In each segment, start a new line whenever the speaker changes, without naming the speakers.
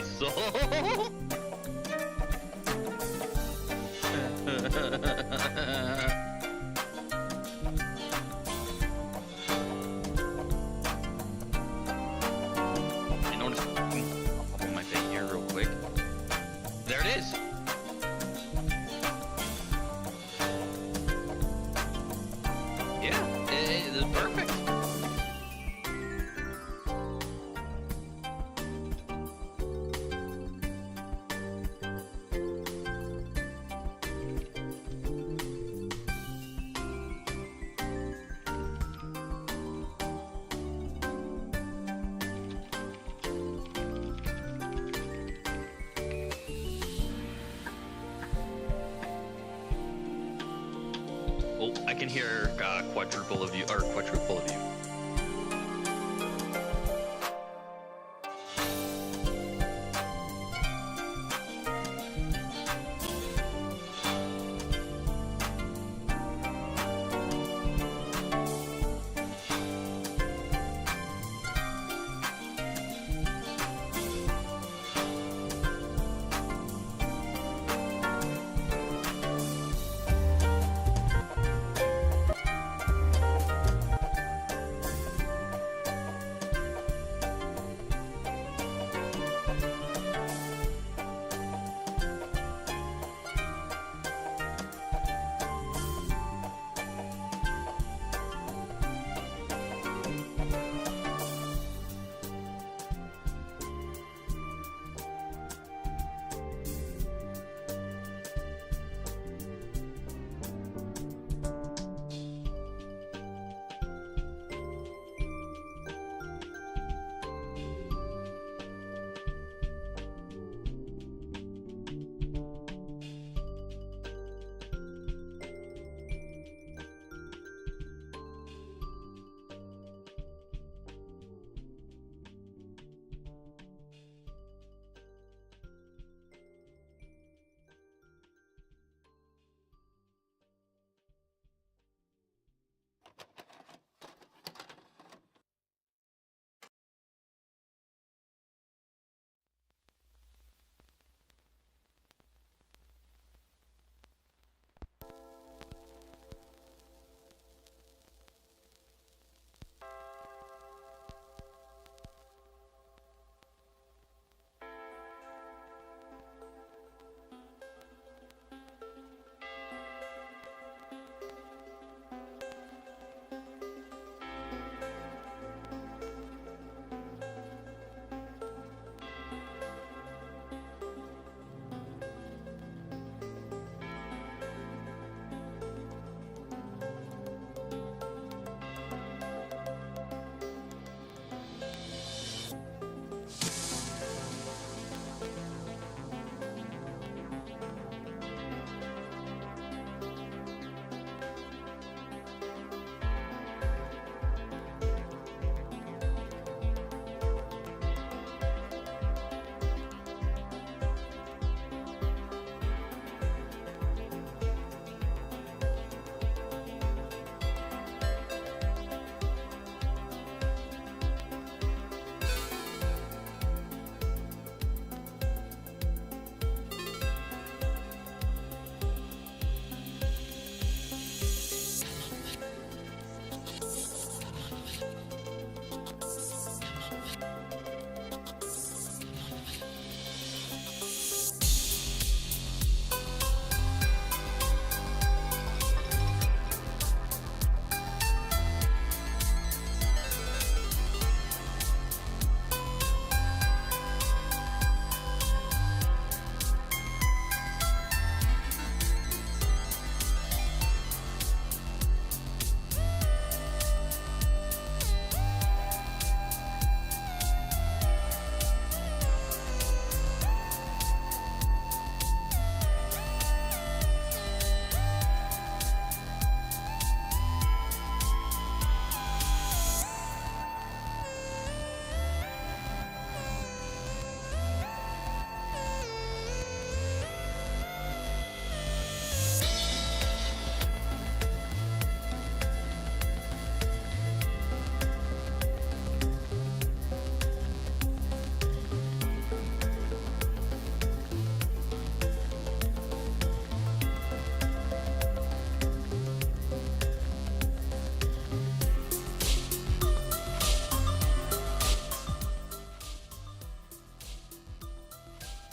my soul. I noticed. I'll open my thing here real quick. There it is. Yeah, it is perfect. Oh, I can hear quadruple of you, or quadruple of you.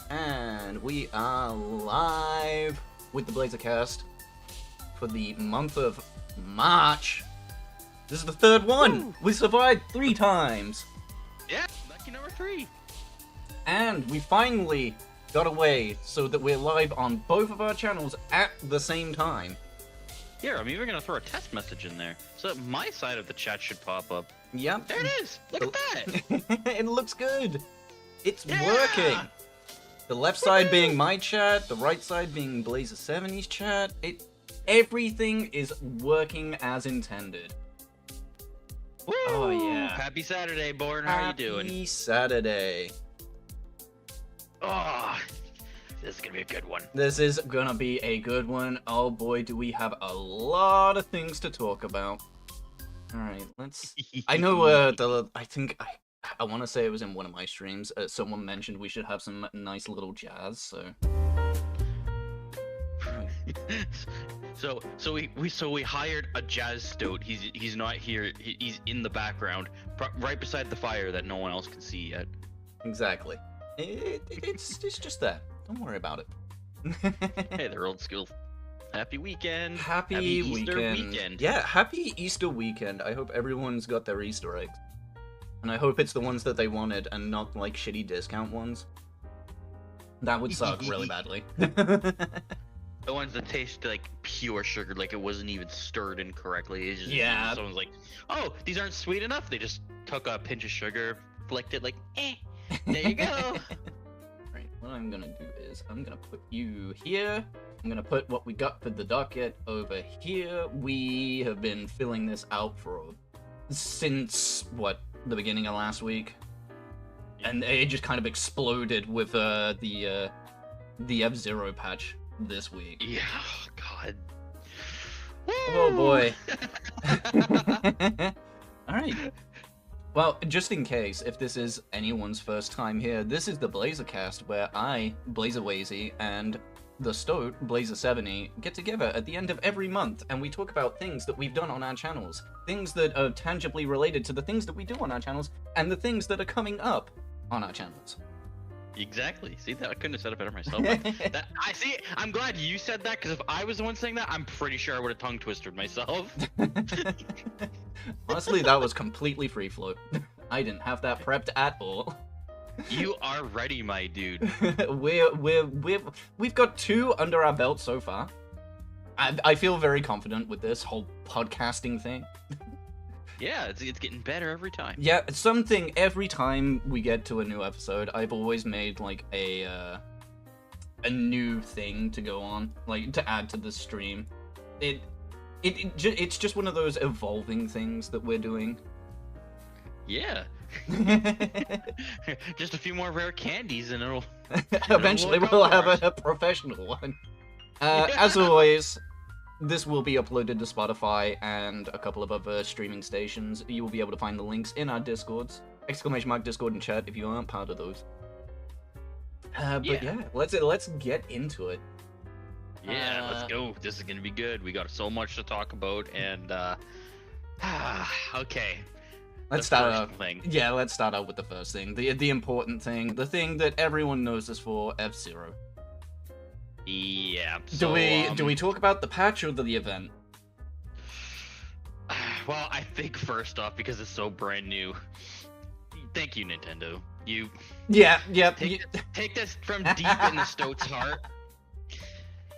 And we are live with the Blazercast for the month of March. This is the third one. Woo! We survived 3 times.
Yeah, lucky number 3.
And we finally got away so that we're live on both of our channels at the same time.
Here, I'm even gonna throw a test message in there, so that my side of the chat should pop up.
Yep.
There it is! Look at that!
It looks good! It's working! The left side being my chat, the right side being Blazer70's chat. Everything is working as intended.
Woo!
Oh yeah.
Happy Saturday, Born. How are you doing?
Happy Saturday.
Oh, this is gonna be a good one.
This is gonna be a good one. Oh boy, do we have a lot of things to talk about. Alright, let's... I know, I think... I want to say it was in one of my streams. Someone mentioned we should have some nice little jazz, so...
so we hired a jazz stoat. He's not here. He's in the background, right beside the fire that no one else can see yet.
Exactly. It's just that. Don't worry about it.
Hey, they're old school. Happy weekend.
Happy
Easter weekend.
Yeah, happy Easter weekend. I hope everyone's got their Easter eggs. And I hope it's the ones that they wanted and not like shitty discount ones. That would suck really badly.
The ones that taste like pure sugar, like it wasn't even stirred incorrectly. It's just,
yeah.
Someone's like, oh, these aren't sweet enough. They just took a pinch of sugar, flicked it like, there you go.
Right, what I'm gonna do is I'm gonna put you here. I'm gonna put what we got for the docket over here. We have been filling this out since, what, the beginning of last week? And it just kind of exploded with the F-Zero patch this week.
Yeah, oh, God.
Oh boy. Alright. Well, just in case, if this is anyone's first time here, this is the Blazercast, where I, Blazerwazy, and the Stoat, Blazer70, get together at the end of every month, and we talk about things that we've done on our channels, things that are tangibly related to the things that we do on our channels, and the things that are coming up on our channels.
Exactly. See, that I couldn't have said it better myself. I see. I'm glad you said that, because if I was the one saying that, I'm pretty sure I would have tongue twisted myself.
Honestly, that was completely free flow. I didn't have that prepped at all.
You are ready, my dude.
We've got 2 under our belt so far. I feel very confident with this whole podcasting thing.
Yeah, it's getting better every time.
Yeah, it's something every time we get to a new episode. I've always made like a new thing to go on, like to add to the stream. It's just one of those evolving things that we're doing.
Yeah. Just a few more rare candies and it'll...
Eventually we'll have a professional one. As always, this will be uploaded to Spotify and a couple of other streaming stations. You will be able to find the links in our Discords. !Discord and chat if you aren't part of those. But yeah, let's get into it.
Yeah, let's go. This is gonna be good. We got so much to talk about, and okay.
Let's start out. Yeah, let's start out with the first thing, the important thing, the thing that everyone knows us for, F-Zero.
Yeah.
So, do we talk about the patch or the event?
Well, I think first off, because it's so brand new. Thank you, Nintendo.
Yeah.
Take this from deep in the Stoat's heart.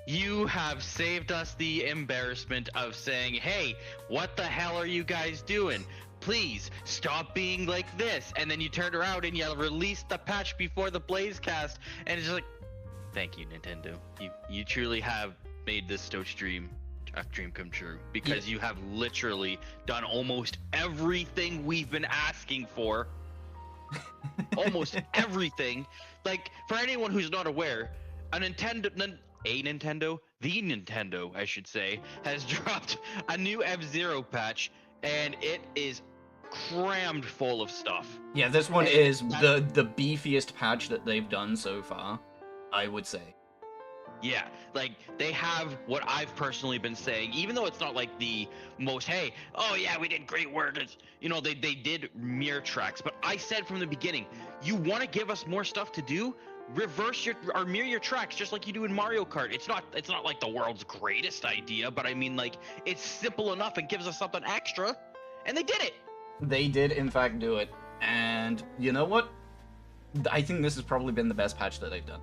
You have saved us the embarrassment of saying, hey, what the hell are you guys doing? Please stop being like this. And then you turned around and you released the patch before the Blazecast, and it's just like, thank you, Nintendo. You truly have made this Stoat's dream a dream come true, because you have literally done almost everything we've been asking for. Almost everything. Like, for anyone who's not aware, the Nintendo, I should say, has dropped a new F-Zero patch, and it is crammed full of stuff.
Yeah, this one is the beefiest patch that they've done so far, I would say.
Yeah, like, they have what I've personally been saying, even though it's not like the most, hey, oh yeah, we did great work, it's, you know, they did mirror tracks, but I said from the beginning, you want to give us more stuff to do? reverse your or mirror your tracks just like you do in Mario Kart. It's not like the world's greatest idea, but I mean, like, it's simple enough and gives us something extra, and they did it.
They did, in fact, do it. And you know what? I think this has probably been the best patch that they've done.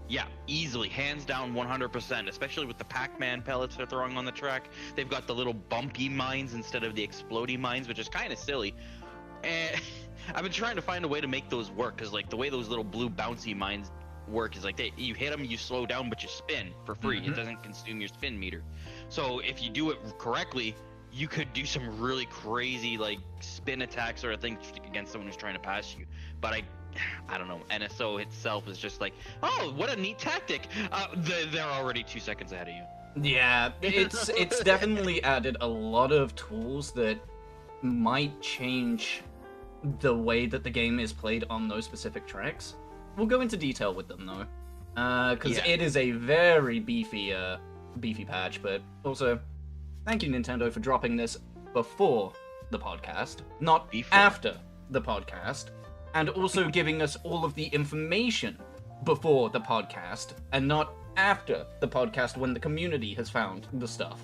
Yeah, easily, hands down, 100%. Especially with the Pac-Man pellets they're throwing on the track. They've got the little bumpy mines instead of the explodey mines, which is kind of silly. And I've been trying to find a way to make those work, because like the way those little blue bouncy mines work is like you hit them, you slow down, but you spin for free. It doesn't consume your spin meter. So if you do it correctly, you could do some really crazy like spin attacks or things against someone who's trying to pass you. But I don't know. NSO itself is just like, oh, what a neat tactic. They're already 2 seconds ahead of you.
Yeah, it's definitely added a lot of tools that might change the way that the game is played on those specific tracks. We'll go into detail with them though, because it is a very beefy patch. But also, thank you Nintendo for dropping this before the podcast, not after the podcast, and also giving us all of the information before the podcast, and not after the podcast when the community has found the stuff.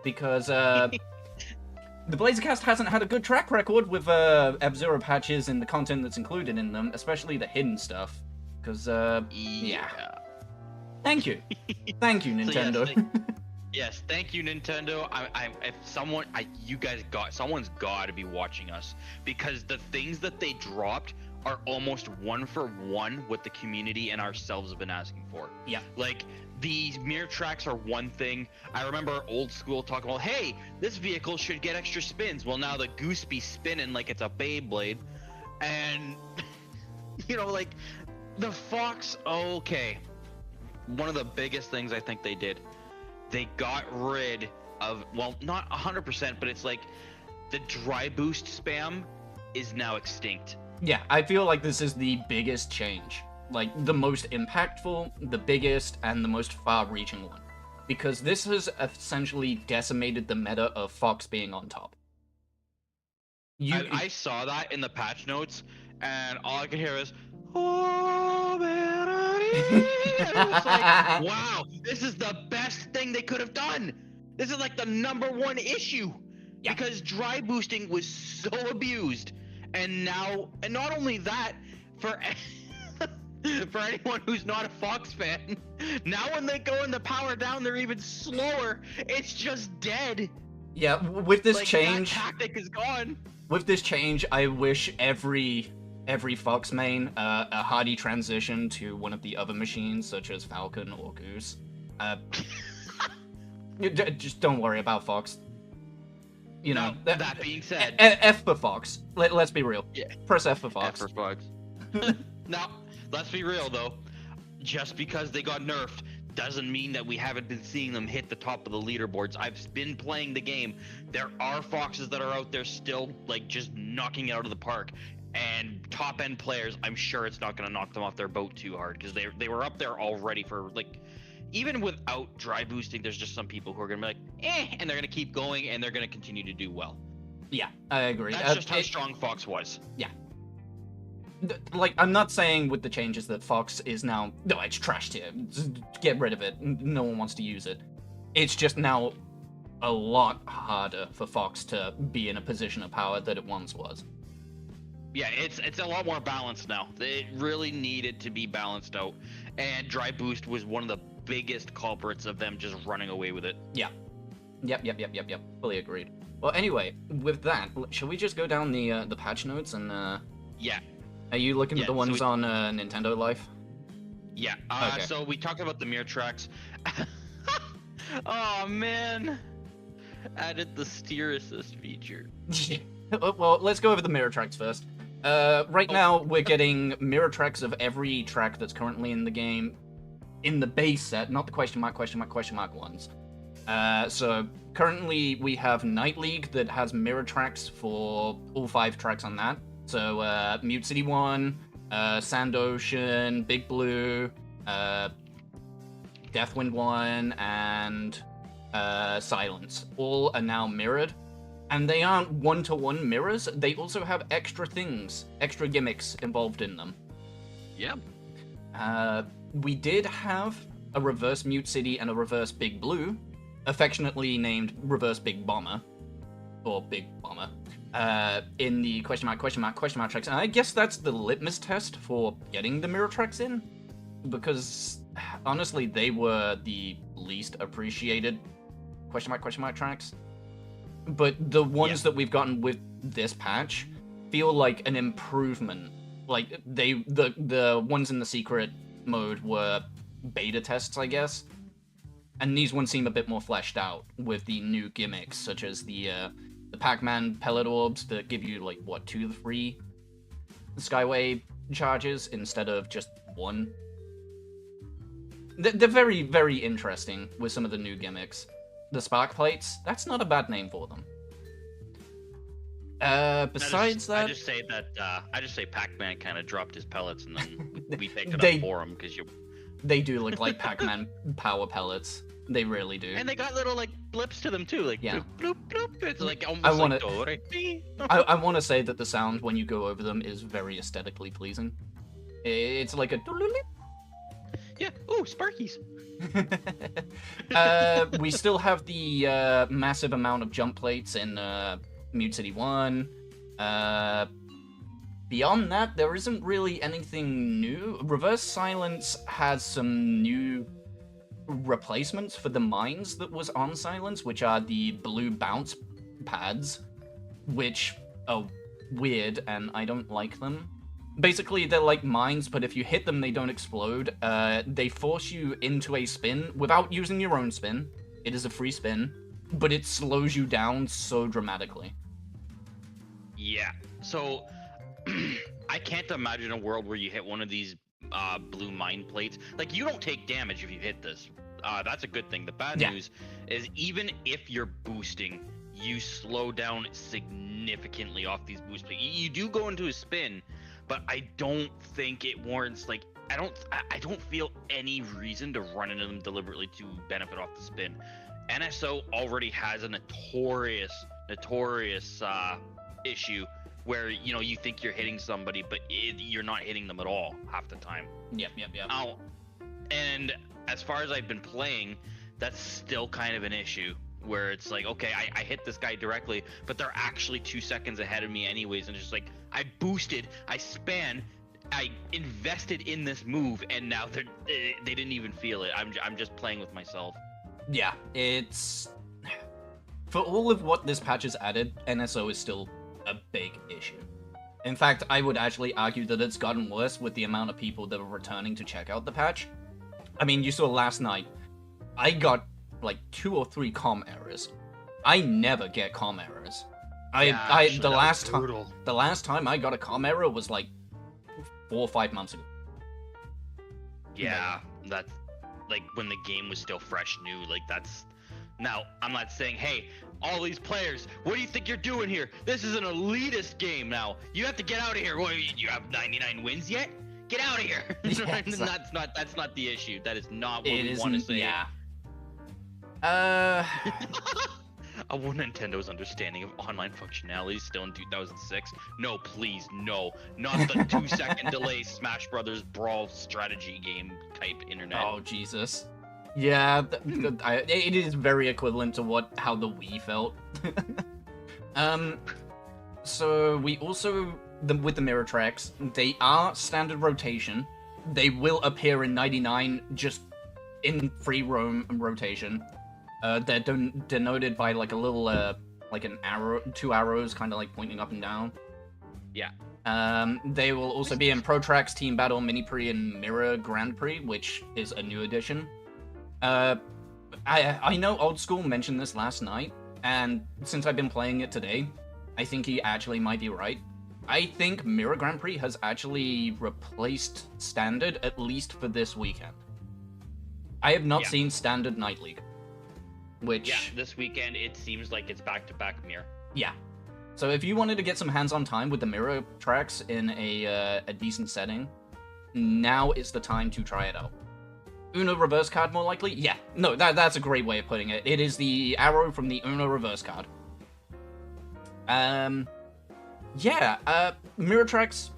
Because the Blazercast hasn't had a good track record with F-Zero patches and the content that's included in them, especially the hidden stuff. Because, yeah. Thank you. Thank you, Nintendo.
So yes, thank you, Nintendo. Someone's got to be watching us, because the things that they dropped are almost one for one what the community and ourselves have been asking for.
Yeah.
Like, these mirror tracks are one thing. I remember old school talking about, hey, this vehicle should get extra spins. Well, now the goose be spinning like it's a Beyblade. And, you know, like, the Fox, okay. One of the biggest things I think they did, they got rid of, well, not 100%, but it's like the dry boost spam is now extinct.
Yeah, I feel like this is the biggest change. Like, the most impactful, the biggest, and the most far-reaching one. Because this has essentially decimated the meta of Fox being on top.
I saw that in the patch notes, and all I could hear is, oh, man, and it was like, wow, this is the best thing they could have done. This is like the #1 issue. Yeah. Because dry boosting was so abused. And now, and not only that, for anyone who's not a Fox fan, now when they go in the power down, they're even slower. It's just dead.
Yeah, with this change,
that tactic is gone.
With this change, I wish every Fox main a hardy transition to one of the other machines, such as Falcon or Goose. Just don't worry about Fox. You know.
That being said,
F for Fox. Let's be real.
Yeah.
Press F for Fox.
F for Fox. Now, let's be real though. Just because they got nerfed doesn't mean that we haven't been seeing them hit the top of the leaderboards. I've been playing the game. There are Foxes that are out there still, like, just knocking it out of the park. And top end players, I'm sure it's not going to knock them off their boat too hard, because they were up there already for, like, even without dry boosting, there's just some people who are going to be like, and they're going to keep going, and they're going to continue to do well.
Yeah, I agree.
That's just how strong Fox was.
Yeah. Like, I'm not saying with the changes that Fox is now, no, it's trashed here, just get rid of it, no one wants to use it. It's just now a lot harder for Fox to be in a position of power than it once was.
Yeah, it's a lot more balanced now. It really needed to be balanced out, and dry boost was one of the biggest culprits of them just running away with it.
Yeah. Yep. Fully agreed. Well, anyway, with that, shall we just go down the patch notes and
Yeah.
Are you looking at the ones on Nintendo Life?
Yeah.
Okay.
So we talked about the mirror tracks. Oh man, added the steer assist feature.
Well, let's go over the mirror tracks first. Right now, we're getting mirror tracks of every track that's currently in the game in the base set, not the question mark ones. So currently we have Night League that has mirror tracks for all 5 tracks on that. So Mute City 1, Sand Ocean, Big Blue, Deathwind 1, and Silence. All are now mirrored. And they aren't one-to-one mirrors, they also have extra things, extra gimmicks involved in them.
Yep.
We did have a reverse Mute City and a reverse Big Blue, affectionately named Reverse Big Bomber, or Big Bomber, in the question mark tracks. And I guess that's the litmus test for getting the mirror tracks in, because honestly, they were the least appreciated question mark tracks. But the ones that we've gotten with this patch feel like an improvement. Like the ones in the secret mode were beta tests, I guess, and these ones seem a bit more fleshed out with the new gimmicks, such as the Pac-Man pellet orbs that give you like 2 to 3 Skyway charges instead of just 1. They're very, very interesting with some of the new gimmicks. The spark plates, that's not a bad name for them. Besides that,
I just say Pac-Man kind of dropped his pellets and then we picked it up for him because
they do look like Pac-Man power pellets. They really do.
And they got little like blips to them too, like bloop bloop bloop. It's like almost
I want to say that the sound when you go over them is very aesthetically pleasing. It's like a.
Yeah. Ooh, Sparkies.
We still have the massive amount of jump plates in Mute City 1. Beyond that, there isn't really anything new. Reverse Silence has some new replacements for the mines that was on Silence, which are the blue bounce pads, which are weird and I don't like them. Basically, they're like mines, but if you hit them, they don't explode. They force you into a spin without using your own spin. It is a free spin, but it slows you down so dramatically.
Yeah, so I can't imagine a world where you hit one of these blue mine plates. Like, you don't take damage if you hit this. That's a good thing. The bad news is even if you're boosting, you slow down significantly off these boost plates. You do go into a spin, but I don't think it warrants, like, I don't feel any reason to run into them deliberately to benefit off the spin. NSO already has a notorious issue where, you know, you think you're hitting somebody, but you're not hitting them at all half the time.
Yep.
And as far as I've been playing, that's still kind of an issue where it's like, okay, I hit this guy directly, but they're actually 2 seconds ahead of me anyways, and just like, I boosted, I span, I invested in this move, and now they didn't even feel it. I'm just playing with myself.
Yeah, it's... For all of what this patch has added, NSO is still a big issue. In fact, I would actually argue that it's gotten worse with the amount of people that are returning to check out the patch. I mean, you saw last night, I got like 2 or 3 comm errors. I never get comm errors. The last time I got a comm error was like 4 or 5 months ago.
Yeah, that's like when the game was still fresh new. Like, that's... Now, I'm not saying, hey, all these players, what do you think you're doing here? This is an elitist game now. You have to get out of here. What, you have 99 wins yet? Get out of here. That's not the issue. That is not what we want to say.
Yeah.
Want Nintendo's understanding of online functionality still in 2006? No, please, no. Not the 2-second delay Smash Brothers Brawl strategy game type internet.
Oh, Jesus. Yeah, it is very equivalent to how the Wii felt. So we also, with the mirror tracks, they are standard rotation. They will appear in 99 just in free roam rotation. They're denoted by like a little, like an arrow, 2 arrows kind of like pointing up and down.
Yeah.
They will also be in Pro Tracks, Team Battle, Mini Prix, and Mirror Grand Prix, which is a new addition. I know Old School mentioned this last night, and since I've been playing it today, I think he actually might be right. I think Mirror Grand Prix has actually replaced Standard, at least for this weekend. I have not seen Standard Night League. Which...
Yeah, this weekend it seems like it's back-to-back Mirror.
Yeah. So if you wanted to get some hands-on time with the Mirror tracks in a decent setting, now is the time to try it out. Uno reverse card, more likely? Yeah. No, that's a great way of putting it. It is the arrow from the Uno reverse card. Mirror tracks,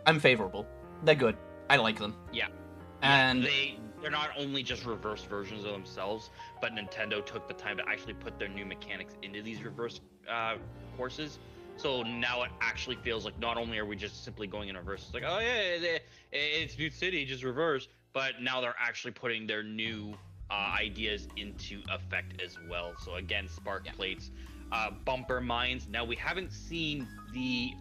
I'm favorable. They're good. I like them.
Yeah.
And
they're not only just reverse versions of themselves, but Nintendo took the time to actually put their new mechanics into these reverse courses. So now it actually feels like not only are we just simply going in reverse, it's like, oh yeah, it's New City, just reverse, but now they're actually putting their new ideas into effect as well. So again, spark plates, bumper mines. Now we haven't seen the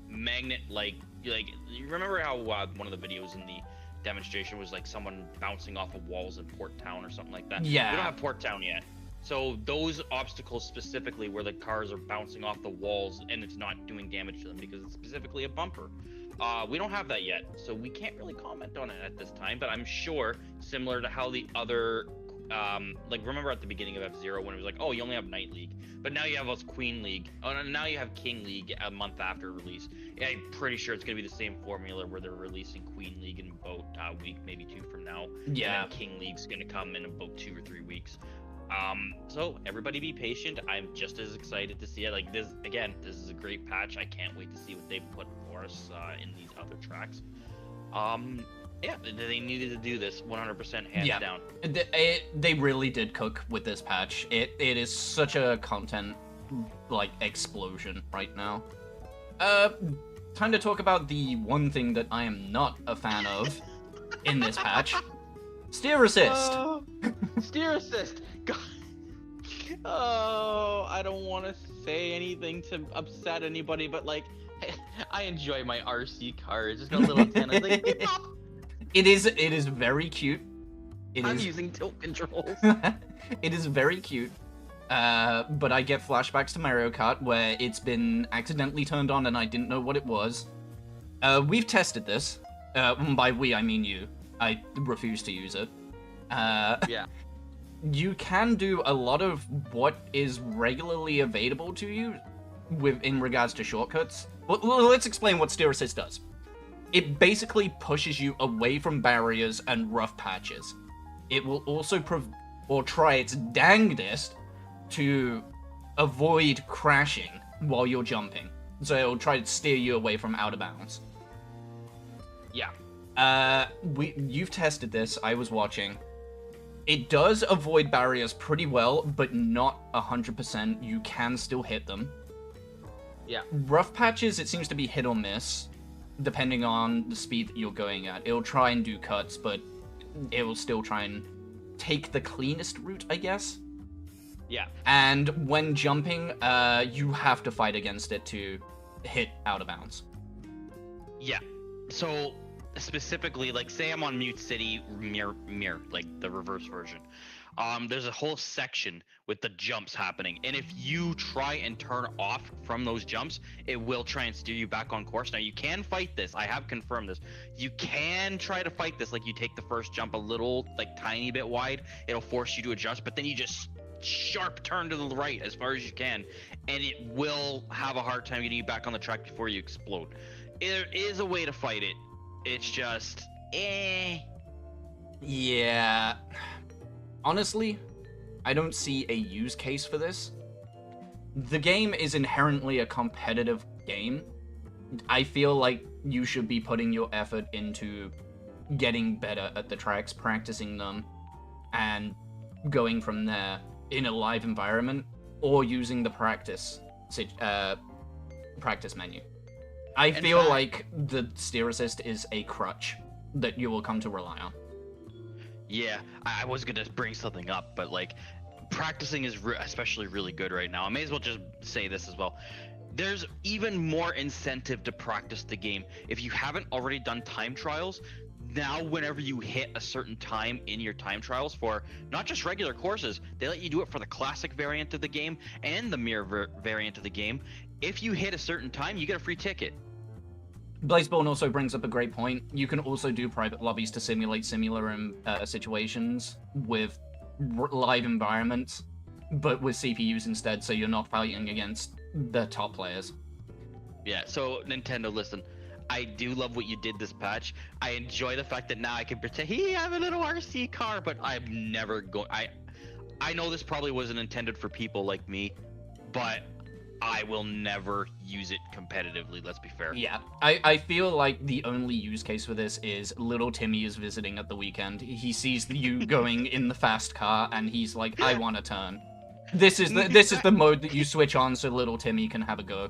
magnet like you remember how one of the videos in the demonstration was like someone bouncing off of walls in Port Town or something like that.
Yeah.
We don't have Port Town yet. So those obstacles specifically where the cars are bouncing off the walls and it's not doing damage to them because it's specifically a bumper. We don't have that yet, so we can't really comment on it at this time, but I'm sure similar to how the other like remember at the beginning of F-Zero when it was like, oh, you only have Night League, but now you have us Queen League. Oh, and now you have King League a month after release. Yeah, I'm pretty sure it's gonna be the same formula where they're releasing Queen League in about a week, maybe 2 from now.
Yeah.
And then King League's gonna come in about 2 or 3 weeks. So everybody be patient. I'm just as excited to see it. Like this again, this is a great patch. I can't wait to see what they put for us in these other tracks. Yeah, they needed to do this 100% hands down.
They really did cook with this patch. It is such a content like explosion right now. Time to talk about the one thing that I am not a fan of in this patch. Steer assist.
Steer assist. God. Oh, I don't want to say anything to upset anybody, but like, I enjoy my RC cars. Just got a little antenna. Like, beep, bop.
It is very cute.
I'm using tilt controls.
It is very cute. But I get flashbacks to Mario Kart where it's been accidentally turned on and I didn't know what it was. We've tested this. By we, I mean you. I refuse to use it.
Yeah.
You can do a lot of what is regularly available to you in regards to shortcuts. Well, let's explain what Steer Assist does. It basically pushes you away from barriers and rough patches. It will also try its dangdest to avoid crashing while you're jumping. So it'll try to steer you away from out of bounds.
Yeah.
You've tested this, I was watching. It does avoid barriers pretty well, but not 100%. You can still hit them.
Yeah.
Rough patches, it seems to be hit or miss, depending on the speed that you're going at. It'll try and do cuts, but it will still try and take the cleanest route, I guess.
Yeah.
And when jumping, you have to fight against it to hit out of bounds.
Yeah. So specifically, like, say I'm on Mute City Mirror, like the reverse version. There's a whole section with the jumps happening, and if you try and turn off from those jumps, it will try and steer you back on course. Now, you can fight this. I have confirmed this. You can try to fight this, like you take the first jump a little, like, tiny bit wide. It'll force you to adjust, but then you just sharp turn to the right as far as you can, and it will have a hard time getting you back on the track before you explode. There is a way to fight it. It's just,
Yeah. Honestly, I don't see a use case for this. The game is inherently a competitive game. I feel like you should be putting your effort into getting better at the tracks, practicing them, and going from there in a live environment, or using the practice menu. I feel like the steer assist is a crutch that you will come to rely on.
Yeah, I was gonna bring something up, but like, practicing is especially really good right now. I may as well just say this as well. There's even more incentive to practice the game. If you haven't already done time trials, now whenever you hit a certain time in your time trials for not just regular courses, they let you do it for the classic variant of the game and the mirror variant of the game. If you hit a certain time, you get a free ticket.
Blazeborn also brings up a great point. You can also do private lobbies to simulate similar situations with live environments, but with CPUs instead, so you're not fighting against the top players. Yeah,
so Nintendo, listen, I do love what you did this patch. I enjoy the fact that now I can pretend, hey, I have a little RC car, but I'm never going... I know this probably wasn't intended for people like me, but I will never use it competitively, let's be fair.
Yeah, I feel like the only use case for this is little Timmy is visiting at the weekend. He sees you going in the fast car, and he's like, I want to turn. This is the mode that you switch on so little Timmy can have a go.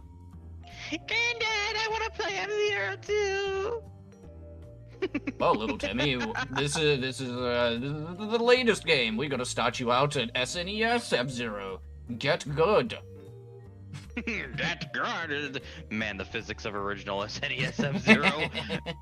Granddad, I want to play F-Zero too.
Well, little Timmy, this is the latest game. We gotta start you out at SNES F-Zero. Get good.
That's good. Man, the physics of original SNES F-Zero.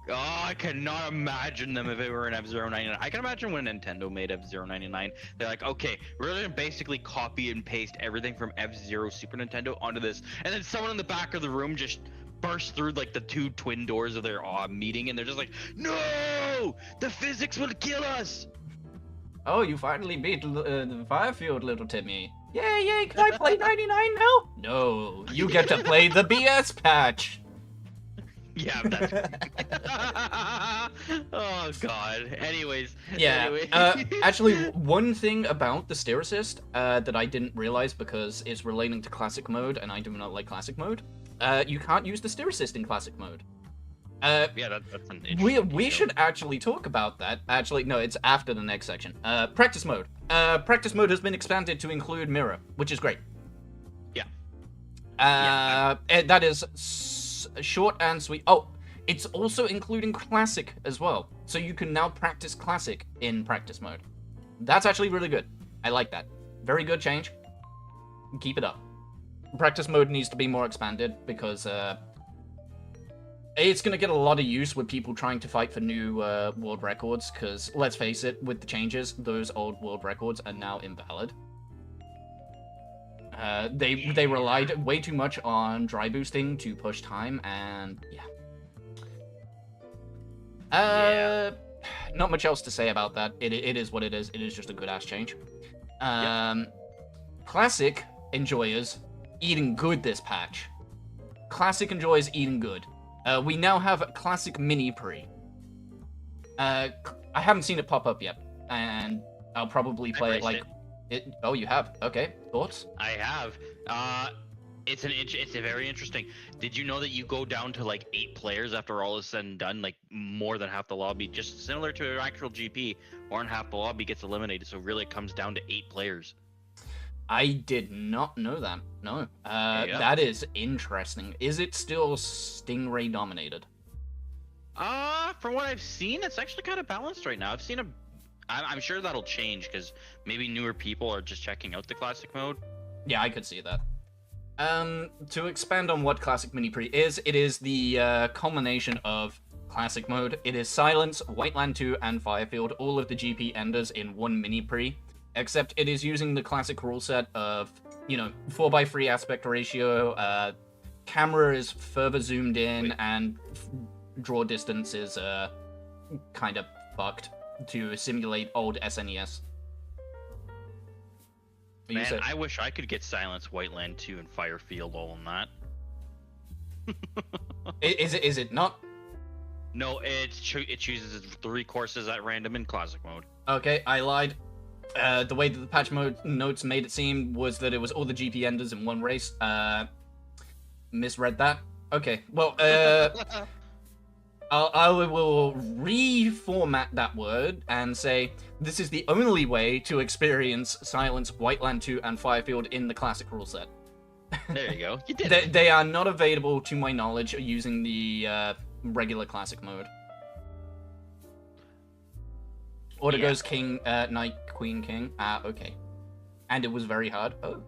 Oh, I cannot imagine them if it were an F-Zero 99. I can imagine when Nintendo made F-Zero 99. They're like, okay, we're gonna basically copy and paste everything from F-Zero Super Nintendo onto this. And then someone in the back of the room just burst through like the two twin doors of their meeting, and they're just like, no! The physics will kill us!
Oh, you finally beat the Firefield, little Timmy. Yay, can I play 99 now? No, you get to play the BS patch.
Yeah, that's... Oh, God. Anyways.
Yeah,
Anyway.
actually, one thing about the steer assist that I didn't realize because it's relating to classic mode, and I do not like classic mode, you can't use the steer assist in classic mode.
Yeah, that's an interesting
we should actually talk about that. Actually, no, it's after the next section. Practice mode. Practice mode has been expanded to include mirror, which is great.
Yeah.
That is short and sweet. Oh, it's also including classic as well. So you can now practice classic in practice mode. That's actually really good. I like that. Very good change. Keep it up. Practice mode needs to be more expanded because it's going to get a lot of use with people trying to fight for new world records, because, let's face it, with the changes, those old world records are now invalid. They relied way too much on dry boosting to push time, and yeah. Not much else to say about that. It is what it is. It is just a good-ass change. Classic enjoyers eating good this patch. Classic enjoyers eating good. We now have a Classic Mini Pre. I haven't seen it pop up yet, and I'll probably play it like... Oh, you have? Okay. Thoughts?
I have. It's very interesting. Did you know that you go down to like 8 players after all is said and done? Like more than half the lobby, just similar to an actual GP, more than half the lobby gets eliminated. So really, it comes down to 8 players.
I did not know that. No. That is interesting. Is it still Stingray dominated?
From what I've seen, it's actually kind of balanced right now. I'm sure that'll change because maybe newer people are just checking out the classic mode.
Yeah, I could see that. To expand on what Classic Mini Pre is, it is the culmination of classic mode. It is Silence, Whiteland 2, and Firefield, all of the GP enders in one Mini Pre. Except it is using the classic rule set of, 4:3 aspect ratio, camera is further zoomed in, and draw distance is kind of fucked to simulate old SNES.
Man, I wish I could get Silence, Whiteland 2, and Firefield all in that.
Is it not?
No, it chooses 3 courses at random in classic mode.
Okay, I lied. The way that the patch notes made it seem was that it was all the GP enders in one race. Misread that. Okay, well, I will reformat that word and say this is the only way to experience Silence, Whiteland 2, and Firefield in the classic rule set.
There you go. You did it.
They are not available, to my knowledge, using the regular classic mode. Order goes King, Knight, Queen, King. Okay. And it was very hard. Oh.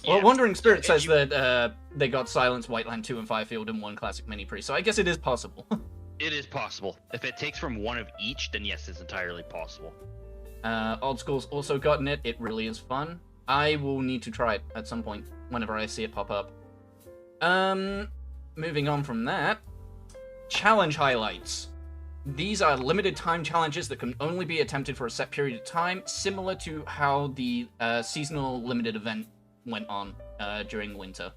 Yeah.
Well, Wandering Spirit says that they got Silence, Whiteland 2, and Firefield in one Classic Mini Pre, so I guess it is possible.
It is possible. If it takes from one of each, then yes, it's entirely possible.
Old School's also gotten it. It really is fun. I will need to try it at some point, whenever I see it pop up. Moving on from that. Challenge highlights. These are limited time challenges that can only be attempted for a set period of time, similar to how the seasonal limited event went on during winter.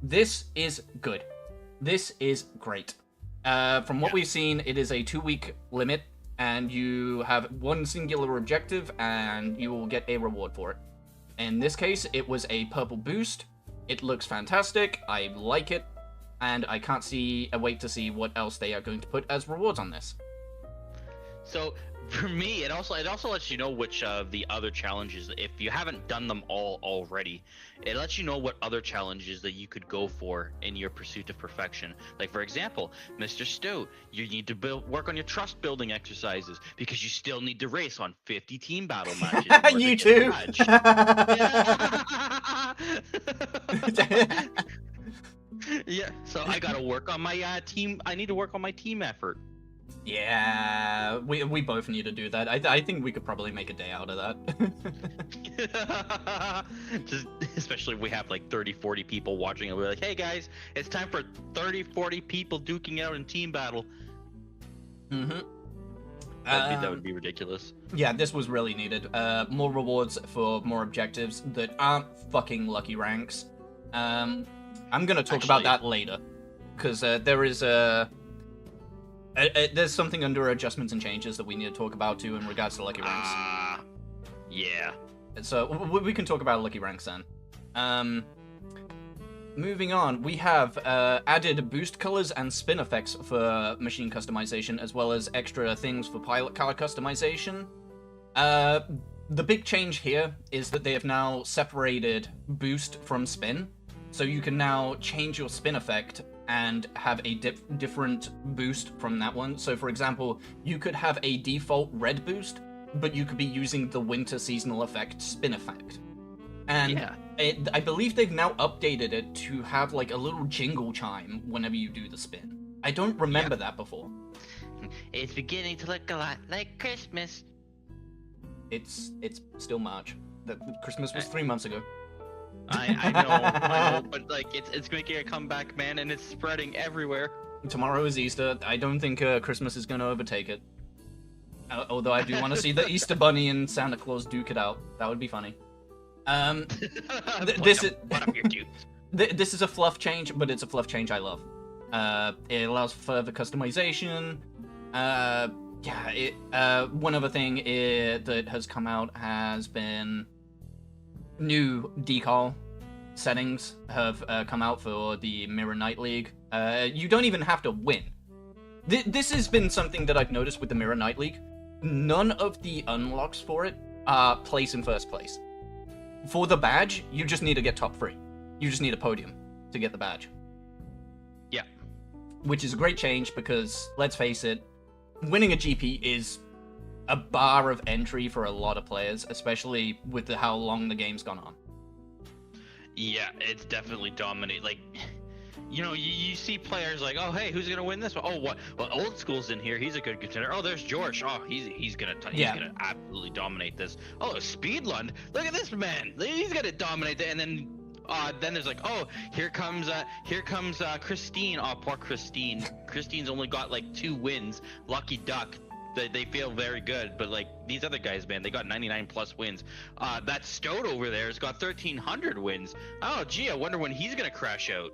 This is good. This is great. From what we've seen, it is a 2-week limit, and you have one singular objective, and you will get a reward for it. In this case, it was a purple boost. It looks fantastic. I like it. And I can't wait to see what else they are going to put as rewards on this.
So for me, it also lets you know which of the other challenges, if you haven't done them all already, it lets you know what other challenges that you could go for in your pursuit of perfection. Like for example, Mr. Stowe, you need to work on your trust building exercises because you still need to race on 50 team battle matches.
You too.
Yeah, so I gotta work on my team. I need to work on my team effort.
Yeah, we both need to do that. I think we could probably make a day out of
that. Just, especially if we have like 30-40 people watching and we're like, hey guys, it's time for 30-40 people duking out in team battle. That would be ridiculous.
Yeah, this was really needed. More rewards for more objectives that aren't fucking lucky ranks. I'm gonna talk about that later, because there is there's something under adjustments and changes that we need to talk about too in regards to lucky ranks.
Yeah.
So we can talk about lucky ranks then. Moving on, we have added boost colors and spin effects for machine customization, as well as extra things for pilot car customization. The big change here is that they have now separated boost from spin. So you can now change your spin effect and have a different boost from that one. So for example, you could have a default red boost, but you could be using the winter seasonal effect spin effect. And I believe they've now updated it to have like a little jingle chime whenever you do the spin. I don't remember that before.
It's beginning to look a lot like Christmas.
It's still March. Christmas was 3 months ago.
I know, but like it's making a comeback, man, and it's spreading everywhere.
Tomorrow is Easter. I don't think Christmas is going to overtake it. Although I do want to see the Easter Bunny and Santa Claus duke it out. That would be funny. This is a fluff change, but it's a fluff change I love. It allows further customization. One other thing that has come out has been new decal settings have come out for the Mirror Knight League. You don't even have to win. This has been something that I've noticed with the Mirror Knight League. None of the unlocks for it are place in first place. For the badge, you just need to get top 3. You just need a podium to get the badge.
Yeah.
Which is a great change because, let's face it, winning a GP is a bar of entry for a lot of players, especially with how long the game's gone on.
Yeah, it's definitely dominate. Like, you know, you see players like, oh, hey, who's gonna win this one? Oh, what? Well, Old School's in here. He's a good contender. Oh, there's George. Oh, he's gonna absolutely dominate this. Oh, Speedlund. Look at this man. He's gonna dominate it. And then there's like, oh, here comes Christine. Oh, poor Christine. Christine's only got like 2 wins. Lucky duck. They feel very good, but like these other guys, man, they got 99 plus wins. That Stoat over there has got 1,300 wins. Oh, gee, I wonder when he's gonna crash out.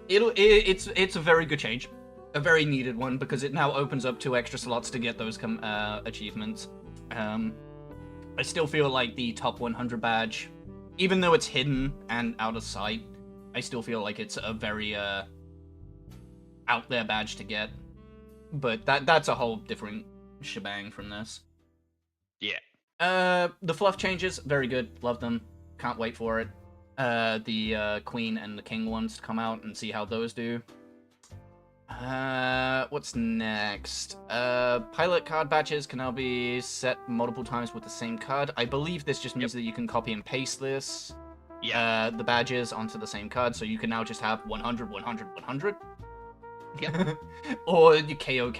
It's a very good change, a very needed one, because it now opens up 2 extra slots to get those achievements. I still feel like the top 100 badge, even though it's hidden and out of sight, I still feel like it's a very out there badge to get, but that's a whole different shebang from this.
Yeah.
The fluff changes, very good, love them, can't wait for it. The Queen and the King ones to come out and see how those do. What's next? Pilot card badges can now be set multiple times with the same card. I believe this just means that you can copy and paste this. Yeah. The badges onto the same card, so you can now just have 100, 100, 100.
Yep.
Or you KO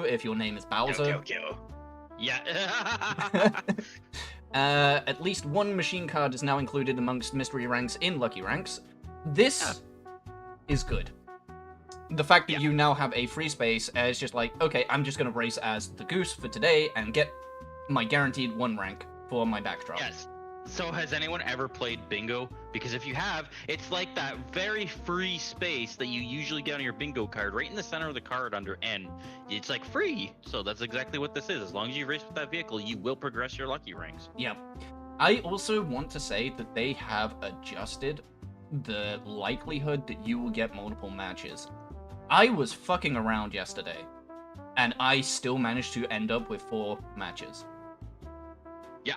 if your name is Bowser.
KO. Yeah.
At least 1 machine card is now included amongst mystery ranks in Lucky Ranks. This is good. The fact that you now have a free space is just like, okay, I'm just gonna race as the Goose for today and get my guaranteed 1 rank for my backdrop.
Yes. So has anyone ever played bingo Because if you have, it's like that very free space that you usually get on your bingo card, right in the center of the card under N. It's like free. So that's exactly what this is. As long as you race with that vehicle, you will progress your lucky ranks.
Yep. I also want to say that they have adjusted the likelihood that you will get multiple matches. I was fucking around yesterday, and I still managed to end up with 4 matches.
Yeah,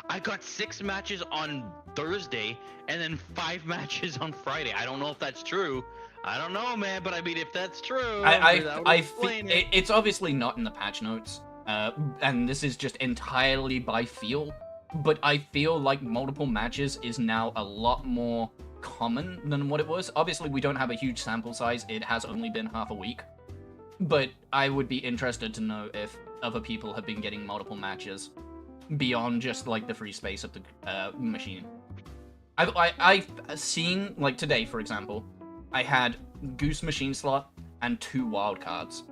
I got 6 matches on Thursday and then 5 matches on Friday. I don't know if that's true. I don't know, man, but I mean, if that's true,
it's obviously not in the patch notes, and this is just entirely by feel. But I feel like multiple matches is now a lot more common than what it was. Obviously, we don't have a huge sample size. It has only been half a week. But I would be interested to know if other people have been getting multiple matches beyond just, like, the free space of the machine. I've seen, like, today, for example, I had Goose machine slot and 2 wildcards.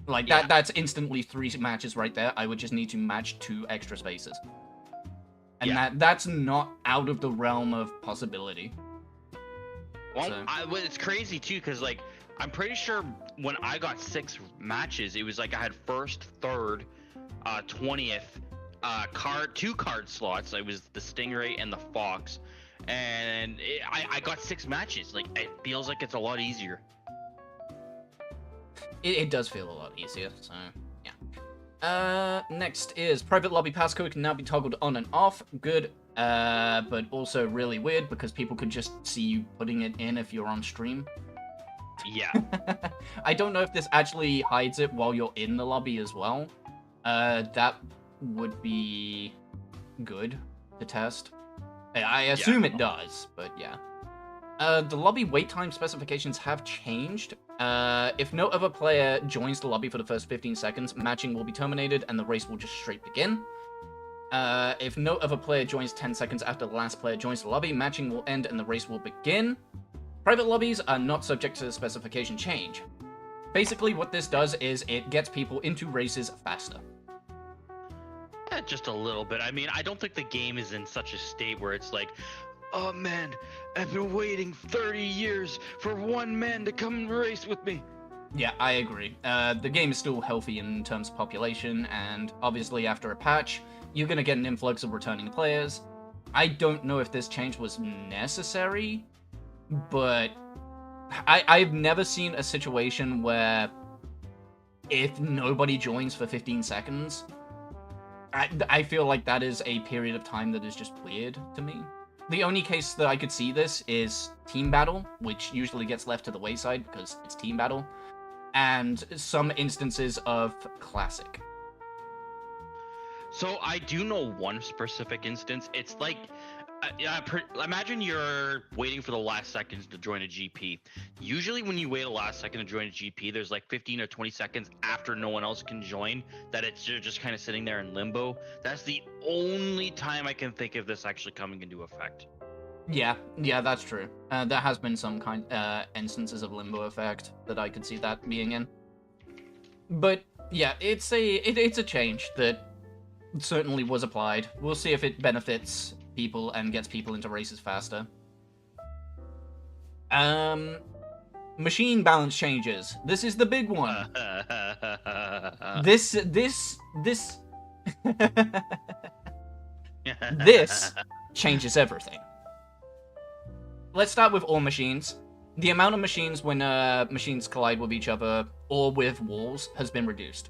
Like, that's instantly 3 matches right there. I would just need to match 2 extra spaces. And that's not out of the realm of possibility.
Well, so. It's crazy, too, because, like, I'm pretty sure when I got 6 matches, it was like I had 1st, 3rd, 20th, 2 card slots. It was the Stingray and the Fox. And I got 6 matches. Like, it feels like it's a lot easier.
It does feel a lot easier, so, yeah. Next is private lobby passcode can now be toggled on and off. Good, but also really weird because people could just see you putting it in if you're on stream.
Yeah.
I don't know if this actually hides it while you're in the lobby as well. That would be good to test. I assume it does, but yeah. The lobby wait time specifications have changed. If no other player joins the lobby for the first 15 seconds, matching will be terminated and the race will just straight begin. If no other player joins 10 seconds after the last player joins the lobby, matching will end and the race will begin. Private lobbies are not subject to the specification change. Basically, what this does is it gets people into races faster.
Just a little bit. I mean, I don't think the game is in such a state where it's like, oh man, I've been waiting 30 years for one man to come and race with me.
Yeah, I agree. The game is still healthy in terms of population, and obviously after a patch, you're going to get an influx of returning players. I don't know if this change was necessary, but I've never seen a situation where if nobody joins for 15 seconds, I feel like that is a period of time that is just weird to me. The only case that I could see this is Team Battle, which usually gets left to the wayside because it's Team Battle, and some instances of Classic.
So I do know one specific instance. It's like, imagine you're waiting for the last seconds to join a GP. Usually when you wait a last second to join a GP, there's like 15 or 20 seconds after no one else can join that you're just kind of sitting there in limbo. That's the only time I can think of this actually coming into effect.
Yeah, that's true. There has been some instances of limbo effect that I could see that being in. But yeah, it's a change that certainly was applied. We'll see if it benefits people and gets people into races faster. Machine balance changes. This is the big one. This this changes everything. Let's start with all machines. The amount of machines when machines collide with each other or with walls has been reduced.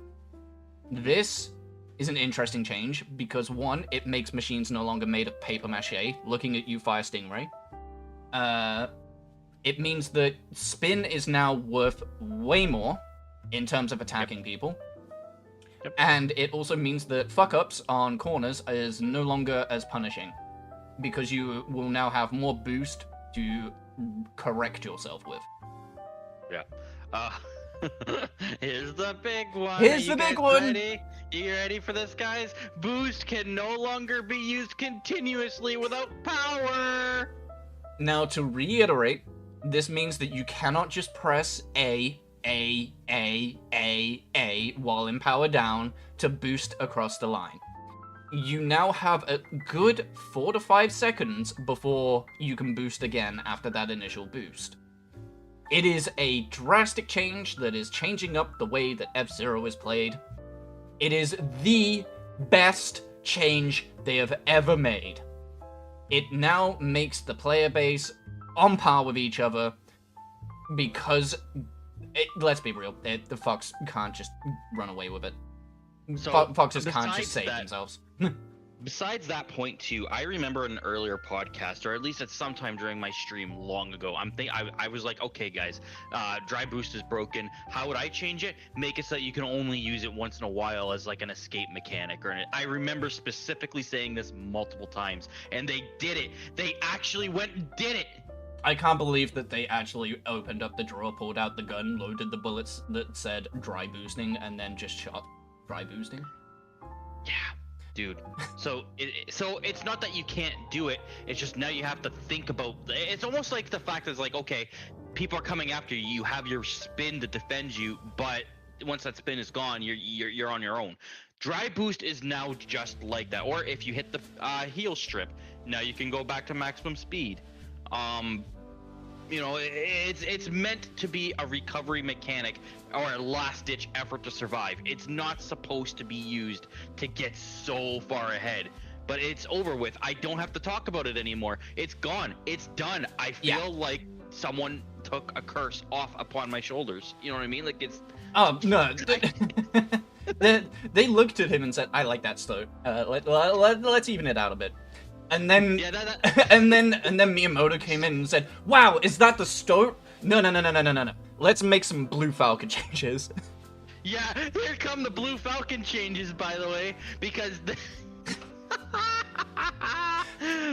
This is an interesting change because, one, it makes machines no longer made of paper mache. Looking at you, Fire Stingray. It means that spin is now worth way more in terms of attacking people. Yep. And it also means that fuck-ups on corners is no longer as punishing because you will now have more boost to correct yourself with.
Yeah. Here's the big one.
Here's the big one.
Ready? You ready for this, guys? Boost can no longer be used continuously without power.
Now, to reiterate, this means that you cannot just press A while in power down to boost across the line. you now have a good 4 to 5 seconds before you can boost again after that initial boost. It is a drastic change that is changing up the way that F-Zero is played. It is the best change they have ever made. It now makes the player base on par with each other because, let's be real, the Fox can't just run away with it.
So,
Foxes can't just
besides
save
that-
themselves.
Besides that point too, I remember an earlier podcast, or at least at some time during my stream long ago. I was like, okay, guys, dry boost is broken. How would I change it? Make it so that you can only use it once in a while as like an escape mechanic. I remember specifically saying this multiple times, and they did it. They actually went and did it.
I can't believe that they actually opened up the drawer, pulled out the gun, loaded the bullets that said dry boosting, and then just shot dry boosting.
Yeah. Dude, so it's not that you can't do it. It's just now you have to think about. It's almost like the fact that it's like, okay, people are coming after you. You have your spin to defend you, but once that spin is gone, you're on your own. Dry boost is now just like that. Or if you hit the heel strip, now you can go back to maximum speed. You know, it's meant to be a recovery mechanic or a last-ditch effort to survive. It's not supposed to be used to get so far ahead. But it's over with. I don't have to talk about it anymore. It's gone. It's done. I feel like someone took a curse off upon my shoulders. You know what I mean? Like it's.
Oh no. They looked at him and said, "I like that stoat. Let's even it out a bit." And then, and then Miyamoto came in and said, "Wow, is that the stoat? No. Let's make some Blue Falcon changes."
Yeah, here come the Blue Falcon changes, by the way, because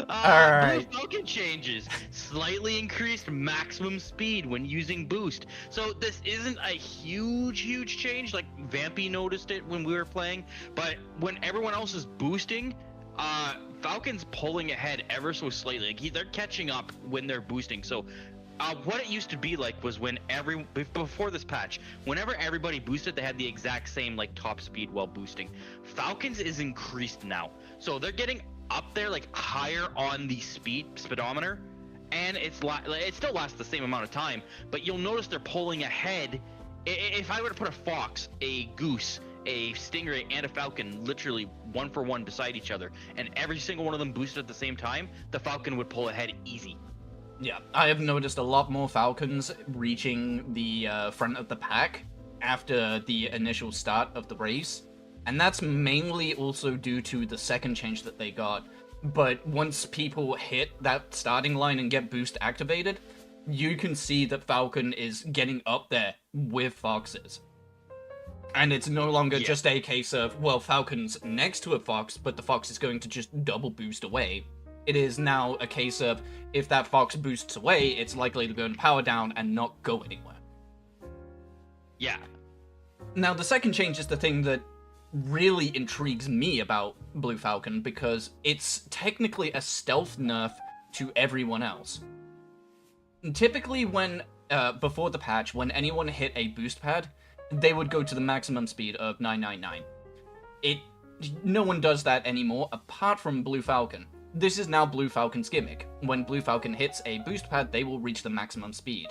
Alright.
Blue Falcon changes. Slightly increased maximum speed when using boost. So this isn't a huge change, like Vampy noticed it when we were playing, but when everyone else is boosting, Falcon's pulling ahead ever so slightly. Like they're catching up when they're boosting. So what it used to be like was when before this patch, whenever everybody boosted, they had the exact same like top speed while boosting. Falcon's is increased now, so they're getting up there like higher on the speedometer, and it still lasts the same amount of time, but you'll notice they're pulling ahead. If I were to put a fox, a goose, a stingray, and a falcon literally one for one beside each other, and every single one of them boosted at the same time, the falcon would pull ahead easy.
Yeah, I have noticed a lot more Falcons reaching the front of the pack after the initial start of the race, and that's mainly also due to the second change that they got. But once people hit that starting line and get boost activated, you can see that Falcon is getting up there with Foxes. And it's no longer just a case of, well, Falcon's next to a Fox, but the Fox is going to just double boost away. It is now a case of, if that Fox boosts away, it's likely to go and power down and not go anywhere.
Yeah.
Now, the second change is the thing that really intrigues me about Blue Falcon, because it's technically a stealth nerf to everyone else. Typically, when before the patch, when anyone hit a boost pad, they would go to the maximum speed of 999. No one does that anymore, apart from Blue Falcon. This is now Blue Falcon's gimmick. When Blue Falcon hits a boost pad, they will reach the maximum speed.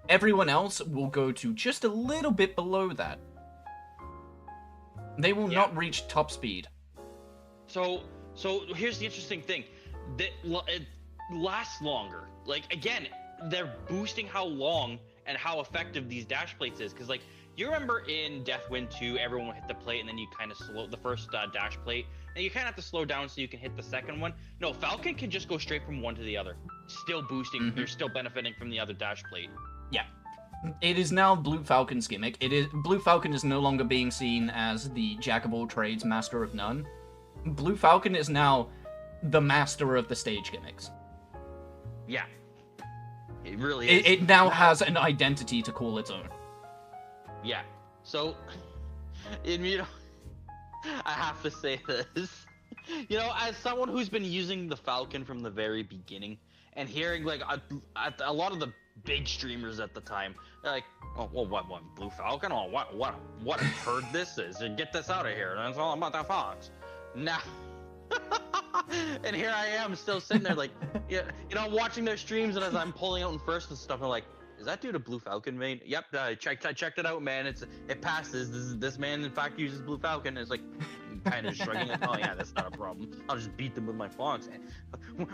Everyone else will go to just a little bit below that. They will not reach top speed.
So here's the interesting thing. It lasts longer. Like, again, they're boosting how long and how effective these dash plates is. Because, like, you remember in Deathwind 2, everyone would hit the plate and then you kind of slow the first dash plate. And you kind of have to slow down so you can hit the second one. No, Falcon can just go straight from one to the other. Still boosting. Mm-hmm. You're still benefiting from the other dash plate.
Yeah. It is now Blue Falcon's gimmick. Blue Falcon is no longer being seen as the jack of all trades, master of none. Blue Falcon is now the master of the stage gimmicks.
Yeah. It really is.
It now has an identity to call its own.
Yeah. So, you know, I have to say this. You know, as someone who's been using the Falcon from the very beginning, and hearing like a lot of the big streamers at the time, they're like, "Oh, well, what Blue Falcon? Oh, what a turd this is! And get this out of here! That's all about that Fox." And here I am still sitting there like, yeah, watching their streams, and as I'm pulling out in first and stuff, I'm like, is that dude a Blue Falcon main? Yep, I checked it out, man. It passes. This man in fact uses Blue Falcon. And it's like, kind of shrugging like, oh yeah, that's not a problem. I'll just beat them with my Fox.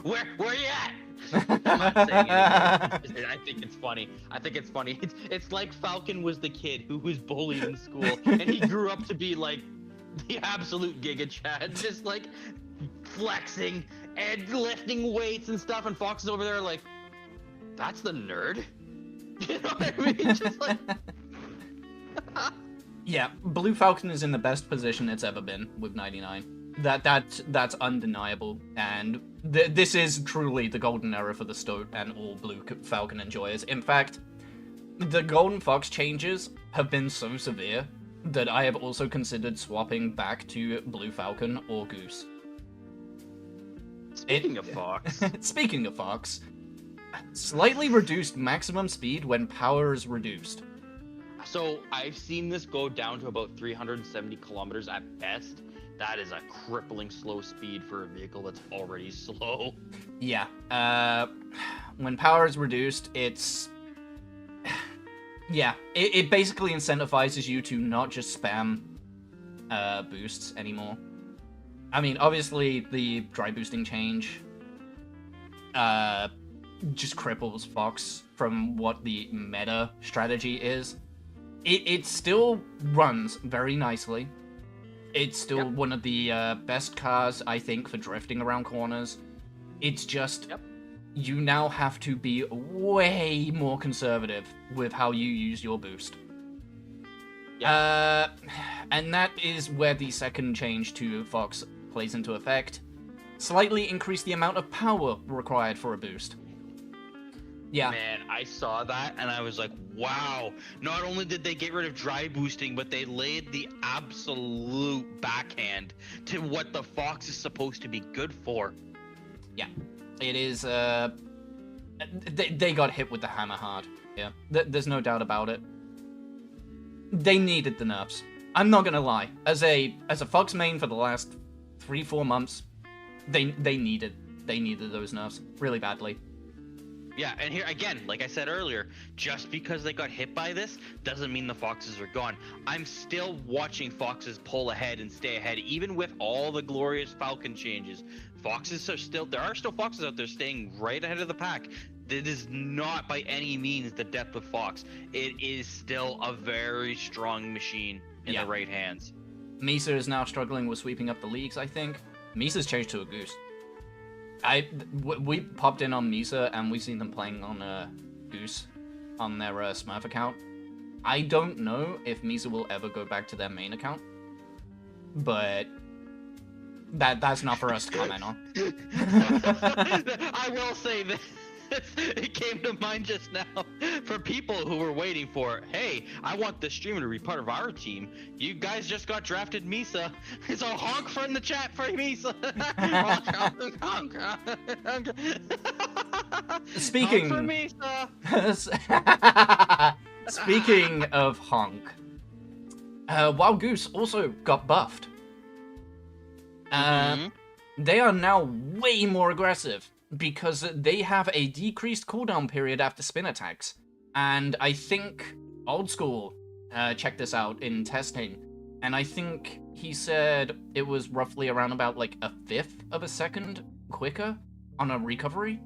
Where you at? I'm not saying anything. I think it's funny. It's like Falcon was the kid who was bullied in school, and he grew up to be like the absolute Giga Chad, just like flexing and lifting weights and stuff, and Fox is over there like, that's the nerd. You know what I mean? Just like.
Yeah, Blue Falcon is in the best position it's ever been with 99. That's undeniable, and this is truly the golden era for the Stoat and all Blue Falcon enjoyers. In fact, the Golden Fox changes have been so severe that I have also considered swapping back to Blue Falcon or Goose.
Speaking of Fox.
Speaking of Fox, slightly reduced maximum speed when power is reduced.
So I've seen this go down to about 370 kilometers at best. That is a crippling slow speed for a vehicle that's already slow.
Yeah. When power is reduced, it's... Yeah, it basically incentivizes you to not just spam boosts anymore. I mean, obviously, the dry boosting change just cripples Fox from what the meta strategy is. It still runs very nicely. It's still one of the best cars, I think, for drifting around corners. It's just, you now have to be way more conservative with how you use your boost. And that is where the second change to Fox plays into effect. Slightly increase the amount of power required for a boost. Yeah.
Man, I saw that and I was like, wow. Not only did they get rid of dry boosting, but they laid the absolute backhand to what the Fox is supposed to be good for.
Yeah. It is, they got hit with the hammer hard. Yeah. There's no doubt about it. They needed the nerfs. I'm not gonna lie. As a Fox main for the last 3-4 months, they needed those nerfs really badly.
Yeah, and here again, like I said earlier, just because they got hit by this doesn't mean the Foxes are gone. I'm still watching Foxes pull ahead and stay ahead, even with all the glorious Falcon changes. Foxes are still, there are still Foxes out there staying right ahead of the pack. It is not by any means the death of Fox. It is still a very strong machine in the right hands.
Misa is now struggling with sweeping up the leagues, I think. Misa's changed to a Goose. We popped in on Misa and we've seen them playing on Goose on their Smurf account. I don't know if Misa will ever go back to their main account, but that's not for us to comment on.
I will say that it came to mind just now for people who were waiting for, hey, I want the streamer to be part of our team. You guys just got drafted Misa. So honk for in the chat for Misa. honk, honk.
Speaking
honk for Misa.
Speaking of honk, Wild Goose also got buffed. They are now way more aggressive, because they have a decreased cooldown period after spin attacks. And I think Old School checked this out in testing, and I think he said it was roughly around about like a 1/5 of a second quicker on a recovery.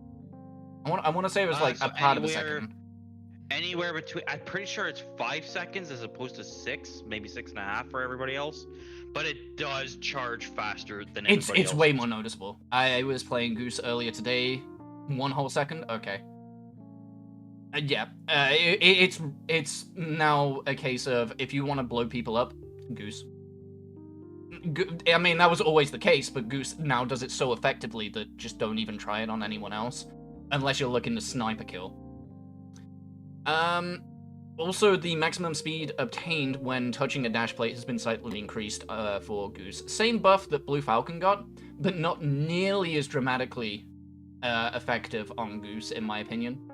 I want to say it was like
so
a part of a second.
Anywhere between, I'm pretty sure it's 5 seconds as opposed to 6, maybe 6.5 for everybody else. But it does charge faster than everybody else.
It's way more noticeable. I was playing Goose earlier today. 1 whole second? Okay. Yeah. It's now a case of, if you want to blow people up, Goose. I mean, that was always the case, but Goose now does it so effectively that just don't even try it on anyone else. Unless you're looking to snipe a kill. Also, the maximum speed obtained when touching a dash plate has been slightly increased for Goose. Same buff that Blue Falcon got, but not nearly as dramatically effective on Goose, in my opinion.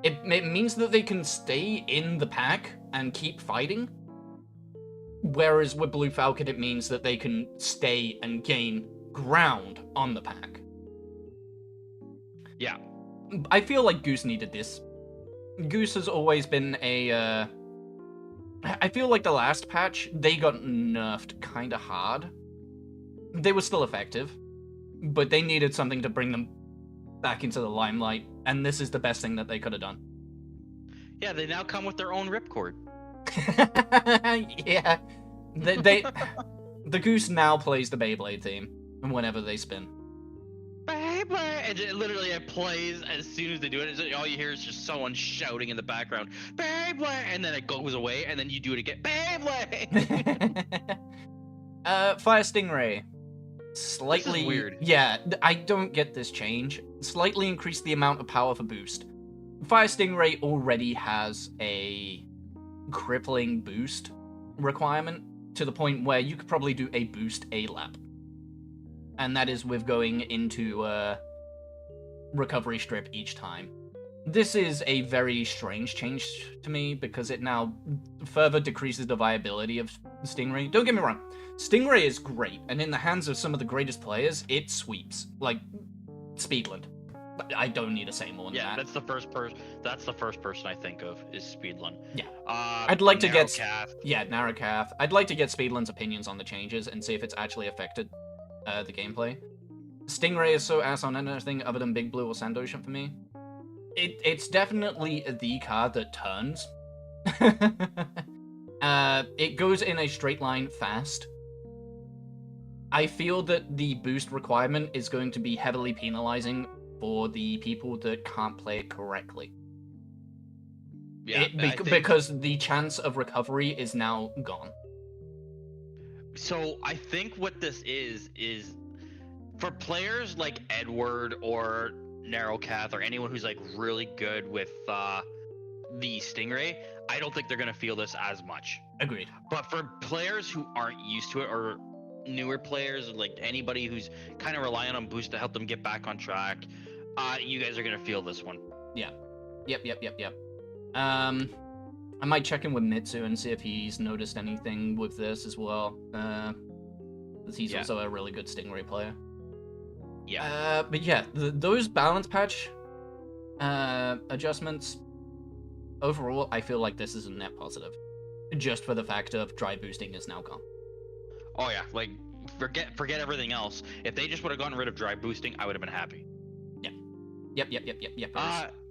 It means that they can stay in the pack and keep fighting, whereas with Blue Falcon it means that they can stay and gain ground on the pack.
Yeah.
I feel like Goose needed this. Goose has always been a, I feel like the last patch, they got nerfed kind of hard. They were still effective, but they needed something to bring them back into the limelight, and this is the best thing that they could have done.
Yeah, they now come with their own ripcord.
Yeah. The Goose now plays the Beyblade theme whenever they spin.
Beyblade! And it plays as soon as they do it. All you hear is just someone shouting in the background, Beyblade! And then it goes away, and then you do it again, Beyblade!
Fire Stingray. Slightly...
This is weird.
Yeah, I don't get this change. Slightly increase the amount of power for boost. Fire Stingray already has a crippling boost requirement to the point where you could probably do a boost A lap. And that is with going into recovery strip each time. This is a very strange change to me because it now further decreases the viability of Stingray. Don't get me wrong, Stingray is great, and in the hands of some of the greatest players, it sweeps. Like, Speedland. I don't need to say more than that.
Yeah, that's the first person I think of is Speedland.
Yeah. I'd like to get...
Narrowcath.
Yeah, Narrowcath. I'd like to get Speedland's opinions on the changes and see if it's actually affected the gameplay. Stingray is so ass on anything other than Big Blue or Sandoshan for me. It's definitely the card that turns. It goes in a straight line fast. I feel that the boost requirement is going to be heavily penalizing for the people that can't play it correctly.
Yeah,
because the chance of recovery is now gone.
So I think what this is for players like Edward or Narrowcath or anyone who's like really good with the Stingray, I don't think they're gonna feel this as much.
Agreed.
But for players who aren't used to it or newer players, like anybody who's kind of relying on boost to help them get back on track, you guys are gonna feel this one.
Yeah. Yep. I might check in with Mitsu and see if he's noticed anything with this as well. Because he's also a really good Stingray player.
Yeah.
But yeah, those balance patch adjustments, overall, I feel like this is a net positive. Just for the fact of dry boosting is now gone.
Oh yeah, like forget everything else. If they just would have gotten rid of dry boosting, I would have been happy.
Yeah. Yep.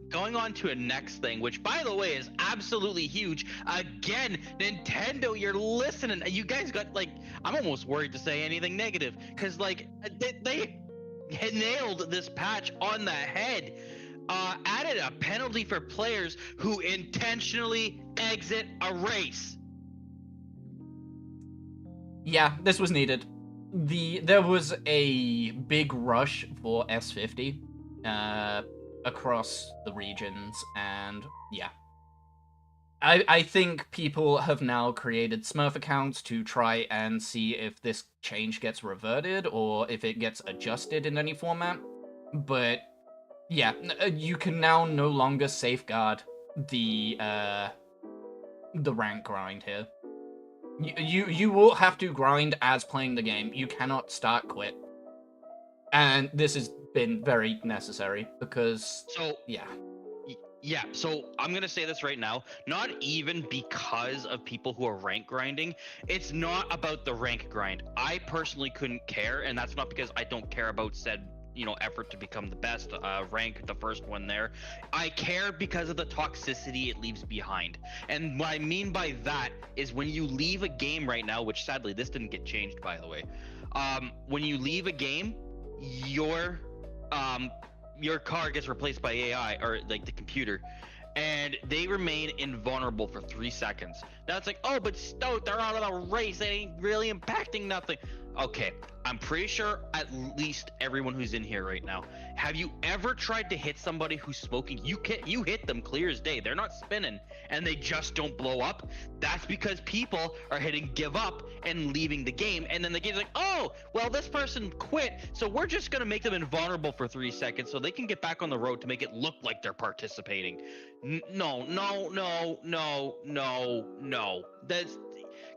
Going on to a next thing, which by the way is absolutely huge. Again, Nintendo, you're listening. You guys got like, I'm almost worried to say anything negative because like they nailed this patch on the head. Added a penalty for players who intentionally exit a race.
Yeah, this was needed. There was a big rush for S50 across the regions, and yeah. I think people have now created Smurf accounts to try and see if this change gets reverted or if it gets adjusted in any format. But yeah, you can now no longer safeguard the rank grind here. You will have to grind as playing the game. You cannot start quit. And this has been very necessary because
so I'm gonna say this right now, not even because of people who are rank grinding. It's not about the rank grind. I personally couldn't care, and that's not because I don't care about said effort to become the best, rank the first one there. I care because of the toxicity it leaves behind. And what I mean by that is when you leave a game right now, which sadly this didn't get changed by the way, when you leave a game, your car gets replaced by AI or like the computer, and they remain invulnerable for 3 seconds. Now it's like, oh, but Stout, they're out of the race, they ain't really impacting nothing. Okay, I'm pretty sure at least everyone who's in here right now, have you ever tried to hit somebody who's smoking? You hit them clear as day. They're not spinning and they just don't blow up. That's because people are hitting give up and leaving the game, and then the game's like, oh, well, this person quit, so we're just gonna make them invulnerable for 3 seconds so they can get back on the road to make it look like they're participating. No. That's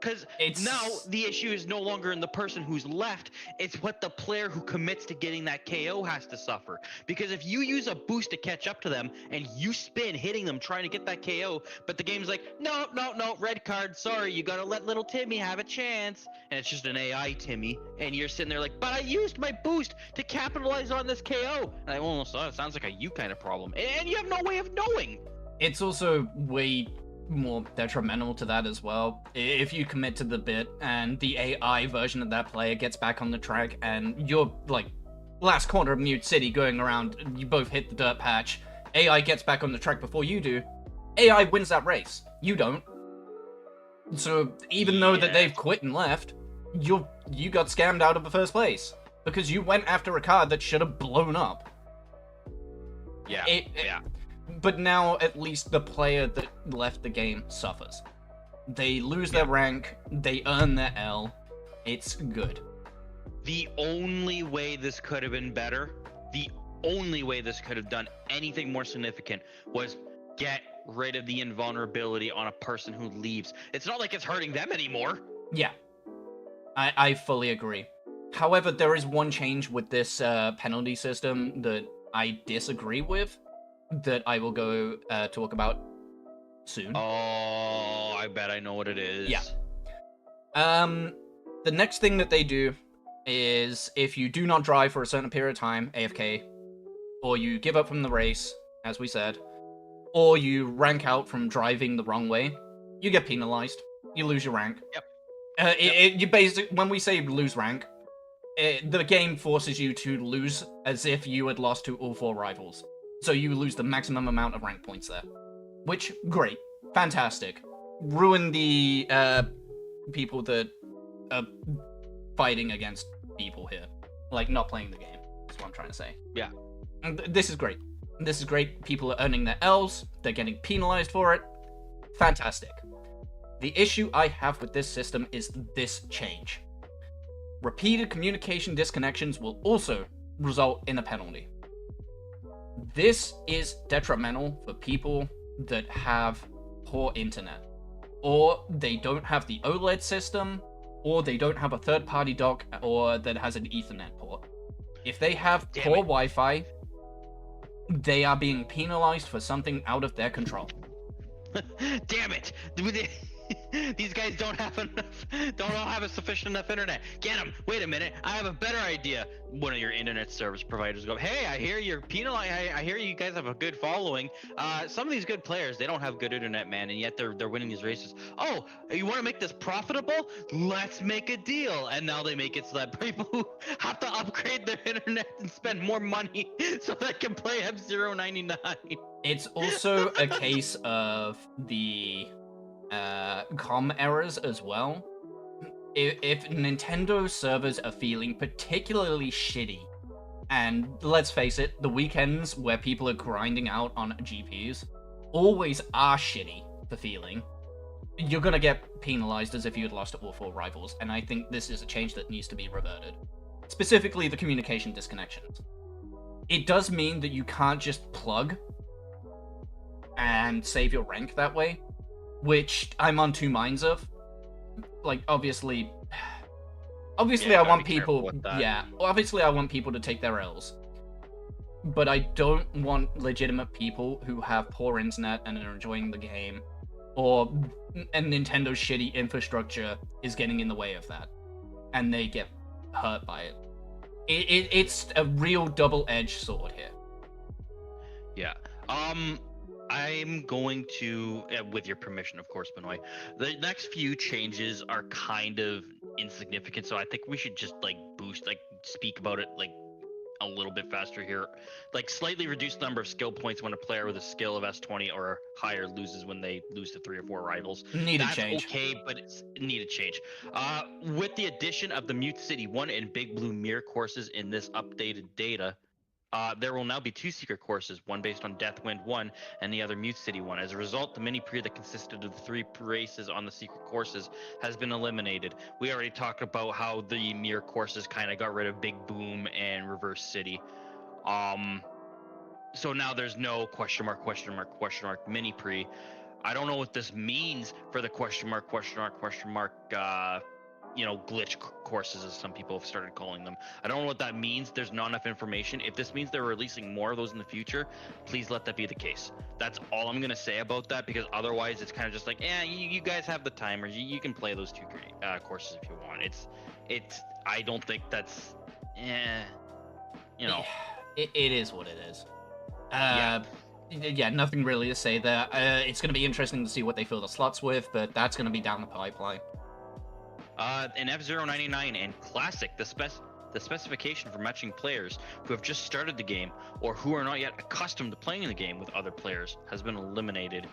Because now the issue is no longer in the person who's left, it's what the player who commits to getting that KO has to suffer. Because if you use a boost to catch up to them and you spin hitting them trying to get that KO, but the game's like, no, red card, sorry, you gotta let little Timmy have a chance. And it's just an AI Timmy, and you're sitting there like, but I used my boost to capitalize on this KO. And I almost thought it sounds like a you kind of problem. And you have no way of knowing.
It's also way more detrimental to that as well. If you commit to the bit and the AI version of that player gets back on the track and you're like last corner of Mute City going around, you both hit the dirt patch, AI gets back on the track before you do, AI wins that race. You don't. So even though that they've quit and left, you got scammed out of the first place because you went after a car that should have blown up.
Yeah.
But now at least the player that left the game suffers. They lose their rank, they earn their L. It's good.
The only way this could have been better, the only way this could have done anything more significant was get rid of the invulnerability on a person who leaves. It's not like it's hurting them anymore.
Yeah. I fully agree. However, there is one change with this penalty system that I disagree with, that I will go talk about soon.
Oh, I bet I know what it is.
Yeah. The next thing that they do is if you do not drive for a certain period of time, AFK, or you give up from the race, as we said, or you rank out from driving the wrong way, you get penalized. You lose your rank.
Yep.
You basically, when we say lose rank, the game forces you to lose as if you had lost to all 4 rivals. So you lose the maximum amount of rank points there. Which, great. Fantastic. Ruin the people that are fighting against people here. Like, not playing the game, is what I'm trying to say.
Yeah.
And this is great. This is great. People are earning their Ls. They're getting penalized for it. Fantastic. The issue I have with this system is this change. Repeated communication disconnections will also result in a penalty. This is detrimental for people that have poor internet, or they don't have the OLED system, or they don't have a third-party dock, or that has an Ethernet port. If they have poor Wi-Fi, they are being penalized for something out of their control.
Damn it! These guys don't all have a sufficient enough internet. Get them! Wait a minute, I have a better idea. One of your internet service providers go, hey, I hear you're penalized. I hear you guys have a good following. Some of these good players, they don't have good internet, man, and yet they're winning these races. Oh, you want to make this profitable? Let's make a deal. And now they make it so that people have to upgrade their internet and spend more money so they can play F-Zero 99.
It's also a case of the comm errors as well. If Nintendo servers are feeling particularly shitty, and let's face it, the weekends where people are grinding out on GPs always are shitty for feeling, you're gonna get penalized as if you had lost to all 4 rivals, and I think this is a change that needs to be reverted. Specifically, the communication disconnections. It does mean that you can't just plug and save your rank that way, which I'm on 2 minds of. Like, obviously I want people, obviously I want people to take their L's. But I don't want legitimate people who have poor internet and are enjoying the game, or Nintendo's shitty infrastructure is getting in the way of that, and they get hurt by it. It's a real double-edged sword here.
Yeah. I'm going to, with your permission, of course, Benoit, the next few changes are kind of insignificant, so I think we should just, speak about it, a little bit faster here. Slightly reduced number of skill points when a player with a skill of S20 or higher loses when they lose to 3 or 4 rivals.
That's change.
Okay, but it's needed change. With the addition of the Mute City 1 and Big Blue Mirror courses in this updated data, there will now be 2 secret courses, one based on Deathwind 1 and the other Mute City 1. As a result, the mini-pre that consisted of the 3 races on the secret courses has been eliminated. We already talked about how the mirror courses kind of got rid of Big Boom and Reverse City. So now there's no question mark mini-pre. I don't know what this means for the question mark, glitch courses, as some people have started calling them. I don't know what that means. There's not enough information. If this means they're releasing more of those in the future, please let that be the case. That's all I'm gonna say about that, because otherwise it's kind of just like, you guys have the timers. You can play those two courses if you want. It's. I don't think that's, you know.
It is what it is.
Yeah.
Yeah, nothing really to say there. It's going to be interesting to see what they fill the slots with, but that's going to be down the pipeline.
In F-Zero 99 and Classic, the specification for matching players who have just started the game or who are not yet accustomed to playing the game with other players has been eliminated.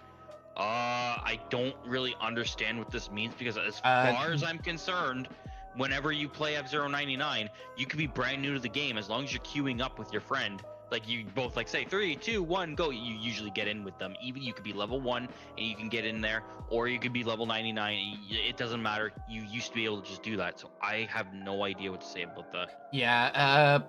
I don't really understand what this means, because as far as I'm concerned, whenever you play F-Zero 99, you can be brand new to the game as long as you're queuing up with your friend. Like, you both say 3, 2, 1, go. You usually get in with them. Even you could be level 1 and you can get in there, or you could be level 99. It doesn't matter. You used to be able to just do that. So I have no idea what to say about that.
Yeah,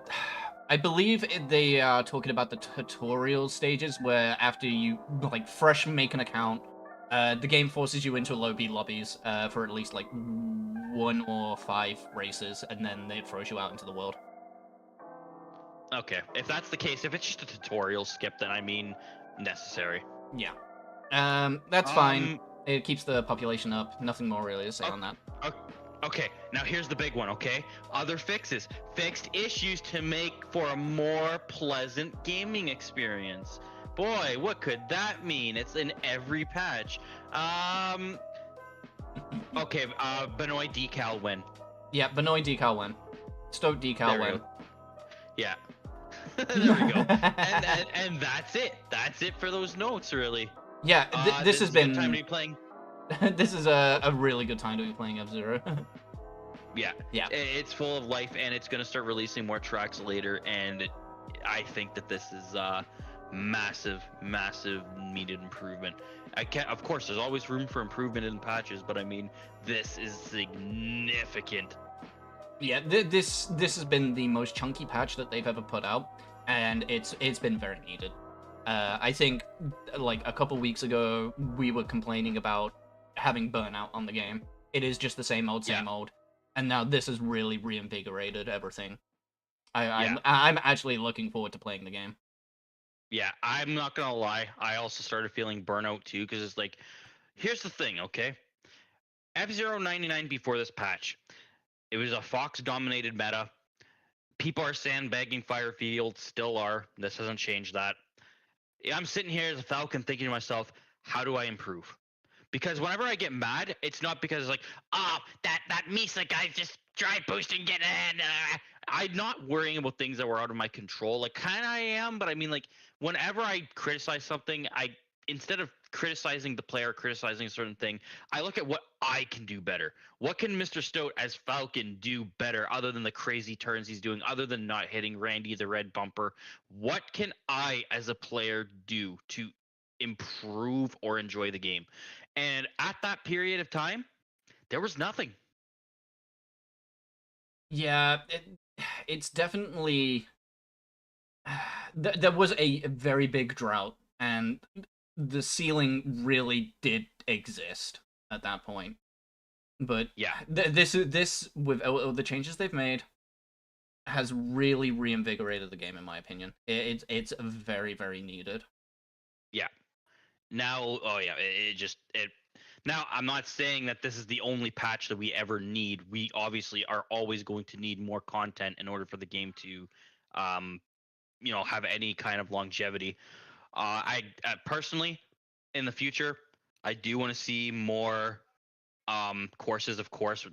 I believe they are talking about the tutorial stages, where after you fresh make an account, the game forces you into lobby lobbies for at least 1 or 5 races, and then it throws you out into the world.
Okay, if that's the case, if it's just a tutorial skip, then I mean necessary.
Yeah. That's fine. It keeps the population up. Nothing more really to say on that.
Okay, now here's the big one, okay? Other fixes. Fixed issues to make for a more pleasant gaming experience. Boy, what could that mean? It's in every patch. Okay, Benoit decal win.
Yeah, Benoit decal win. Stoke decal win.
Yeah. There we go. and that's it. That's it for those notes, really.
Yeah, this has been.
A good time to be playing.
This is a really good time to be playing F-Zero.
Yeah. It's full of life, and it's gonna start releasing more tracks later. And I think that this is massive needed improvement. Of course, there's always room for improvement in patches, but I mean, this is significant.
Yeah, this has been the most chunky patch that they've ever put out, and it's been very needed. I think a couple weeks ago we were complaining about having burnout on the game. It is just the same old, and now this has really reinvigorated everything. I'm actually looking forward to playing the game.
Yeah, I'm not gonna lie. I also started feeling burnout too, because it's like, here's the thing, okay? F-Zero 99 before this patch, it was a Fox-dominated meta. People are sandbagging Firefield, still are. This hasn't changed that. I'm sitting here as a Falcon thinking to myself, how do I improve? Because whenever I get mad, it's not because that Misa guy just try boosting, get ahead. I'm not worrying about things that were out of my control. Kind of I am, but I mean, whenever I criticize something, instead of criticizing the player, criticizing a certain thing, I look at what I can do better. What can Mr. Stoat as Falcon do better, other than the crazy turns he's doing, other than not hitting Randy the red bumper? What can I as a player do to improve or enjoy the game? And at that period of time, there was nothing.
Yeah, it's definitely there was a very big drought, and the ceiling really did exist at that point. But
yeah,
this with the changes they've made has really reinvigorated the game, in my opinion. It's very, very needed.
Yeah. Now, now, I'm not saying that this is the only patch that we ever need. We obviously are always going to need more content in order for the game to, have any kind of longevity. I personally, in the future, I do want to see more courses. Of course,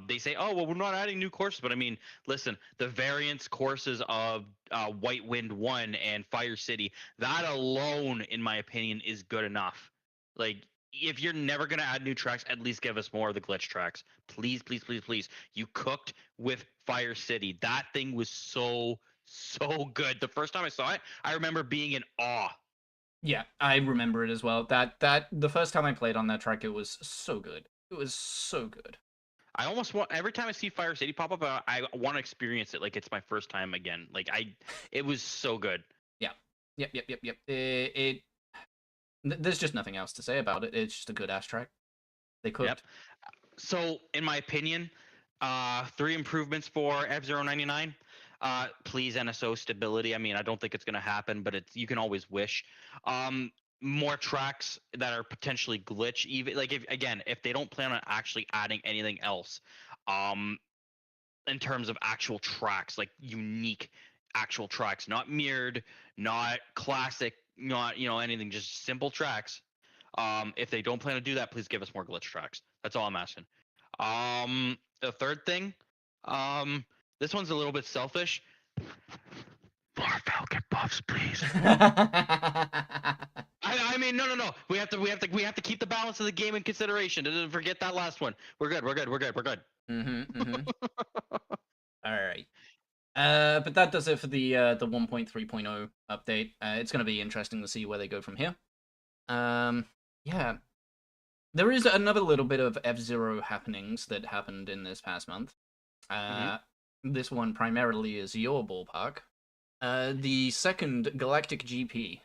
they say, oh well, we're not adding new courses, but I mean, listen, the variance courses of White Wind 1 and Fire City, that alone, in my opinion, is good enough. If you're never gonna add new tracks, at least give us more of the glitch tracks, please, please, please, please. You cooked with Fire City. That thing was so good. The first time I saw it, I remember being in awe.
Yeah, I remember it as well. That the first time I played on that track, it was so good. It was so good.
I almost want, every time I see Fire City pop up, I want to experience it like it's my first time again. It was so good.
Yeah. Yep. It There's just nothing else to say about it. It's just a good ass track. They cooked.
Yep. So, in my opinion, 3 improvements for F-099. Please NSO stability. I mean, I don't think it's going to happen, but you can always wish. Um, More tracks that are potentially glitch. Even like if they don't plan on actually adding anything else, um, in terms of actual tracks, like unique actual tracks, not mirrored, not classic, not anything, just simple tracks. If they don't plan to do that, please give us more glitch tracks. That's all I'm asking. The third thing, this one's a little bit selfish. More Falcon buffs, please. I mean, no. We have to keep the balance of the game in consideration. Don't forget that last one. We're good.
All right. But that does it for the 1.3.0 update. It's going to be interesting to see where they go from here. Yeah. There is another little bit of F-Zero happenings that happened in this past month. This one primarily is your ballpark. The second Galactic GP.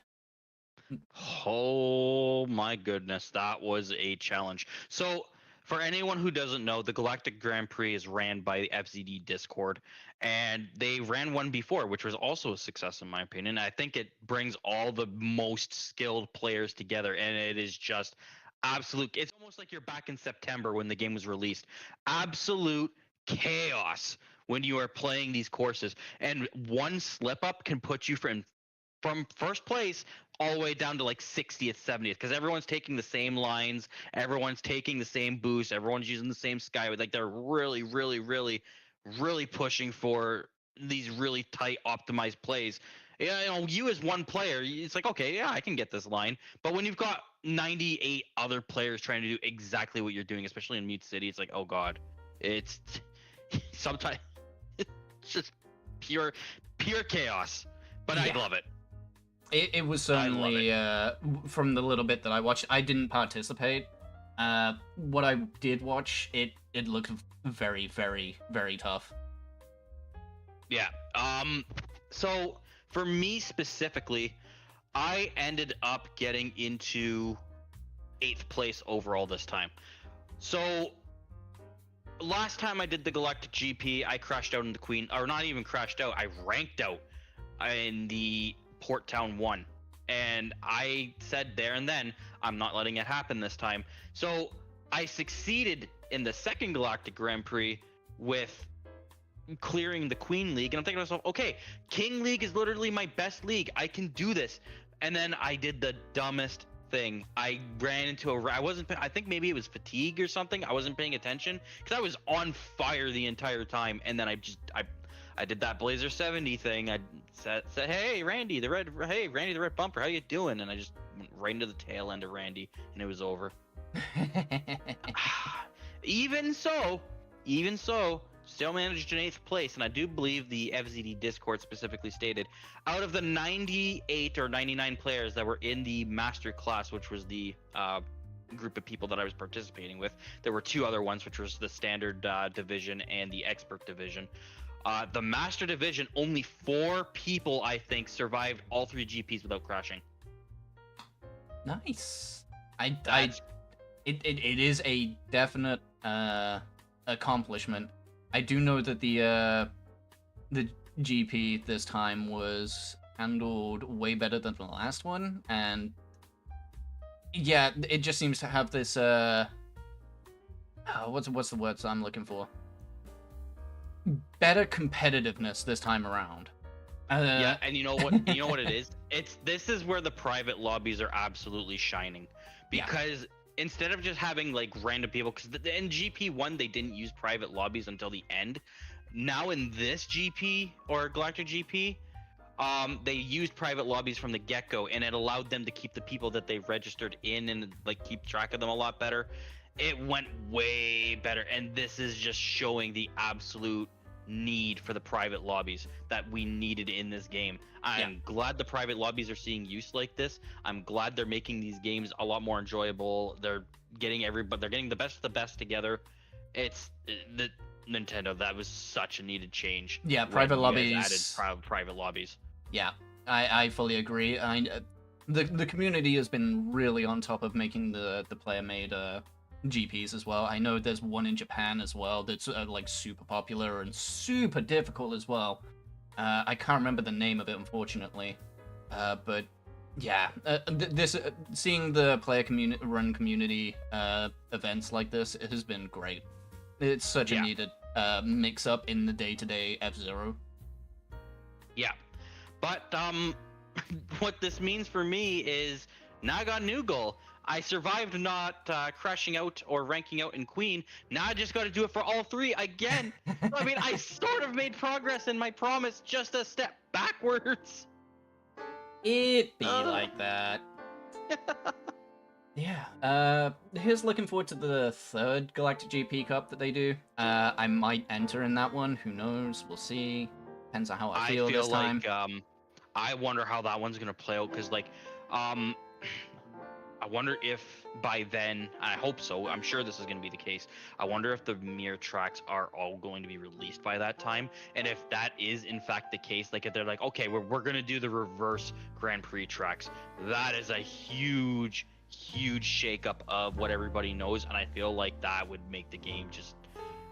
Oh my goodness, that was a challenge. So, for anyone who doesn't know, the Galactic Grand Prix is ran by the FZD Discord, and they ran one before, which was also a success in my opinion. I think it brings all the most skilled players together, and it is just absolute. It's almost like you're back in September when the game was released. Absolute chaos when you are playing these courses, and one slip up can put you from first place all the way down to like 60th, 70th, because everyone's taking the same lines, everyone's taking the same boost, everyone's using the same sky. Like they're really, really, really, really pushing for these really tight, optimized plays. Yeah, you as one player, it's like, okay, yeah, I can get this line. But when you've got 98 other players trying to do exactly what you're doing, especially in Mute City, it's like, oh god, it's sometimes it's just pure chaos. But yeah. I love it.
It was certainly, from the little bit that I watched, I didn't participate. What I did watch, it looked very, very, very tough.
Yeah. So, for me specifically, I ended up getting into 8th place overall this time. So, last time I did the Galactic GP, I crashed out in the Queen, or not even crashed out, I ranked out in the Port Town 1, and I said there and then I'm not letting it happen this time. So I succeeded in the second Galactic Grand Prix with clearing the Queen League, and I'm thinking to myself, okay, King League is literally my best league, I can do this. And then I did the dumbest thing. I ran into I think maybe it was fatigue or something. I wasn't paying attention because I was on fire the entire time, and then I did that Blazer 70 thing. I said, hey Randy, the red bumper, how you doing? And I just went right into the tail end of Randy, and it was over. Even so, still managed in 8th place, and I do believe the FZD Discord specifically stated, out of the 98 or 99 players that were in the Master class, which was the group of people that I was participating with, there were 2 other ones, which was the Standard Division and the Expert Division. The Master Division, only 4 people, I think, survived all 3 GPs without crashing.
Nice. It is a definite accomplishment. I do know that the GP this time was handled way better than the last one, and yeah, it just seems to have this what's the words I'm looking for? Better competitiveness this time around.
Yeah, and you know what it is? This is where the private lobbies are absolutely shining, because instead of just having like random people, because in GP1 they didn't use private lobbies until the end. Now in this GP or Galactic GP, they used private lobbies from the get-go, and it allowed them to keep the people that they registered in and like keep track of them a lot better. It went way better, and this is just showing the absolute need for the private lobbies that we needed in this game. I'm glad the private lobbies are seeing use like this. I'm glad they're making these games a lot more enjoyable. They're getting the best of the best together. It's the Nintendo, that was such a needed change.
Yeah, private lobbies.
Added private lobbies.
Yeah, I fully agree. the community has been really on top of making the player-made GPs as well. I know there's one in Japan as well that's like super popular and super difficult as well. I can't remember the name of it, unfortunately. But yeah, seeing the player run community events like this, it has been great. It's such a needed mix-up in the day-to-day F-Zero.
Yeah, but what this means for me is now I got a new goal. I survived not crashing out or ranking out in Queen. Now I just got to do it for all three again. I mean, I sort of made progress in my promise, just a step backwards.
It be like that. Yeah. Here's looking forward to the third Galactic GP Cup that they do. I might enter in that one. Who knows? We'll see. Depends on how I feel this time.
I wonder how that one's gonna play out, because I wonder if by then, I hope so, I'm sure this is going to be the case, I wonder if the mirror tracks are all going to be released by that time, and if that is in fact the case, like if they're like, okay, we're going to do the reverse Grand Prix tracks, that is a huge shakeup of what everybody knows, and I feel like that would make the game just,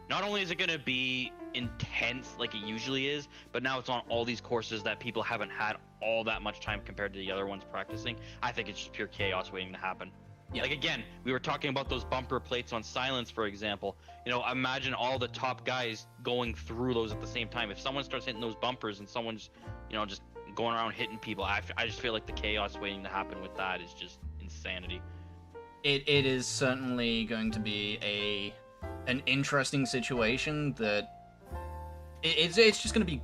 not only is it going to be intense like it usually is, but now it's on all these courses that people haven't had all that much time compared to the other ones practicing. I think it's just pure chaos waiting to happen. Yeah. Like again, we were talking about those bumper plates on Silence, for example. You know, imagine all the top guys going through those at the same time. If someone starts hitting those bumpers and someone's, you know, just going around hitting people, I just feel like the chaos waiting to happen with that is just insanity.
It is certainly going to be an interesting situation that it's just going to be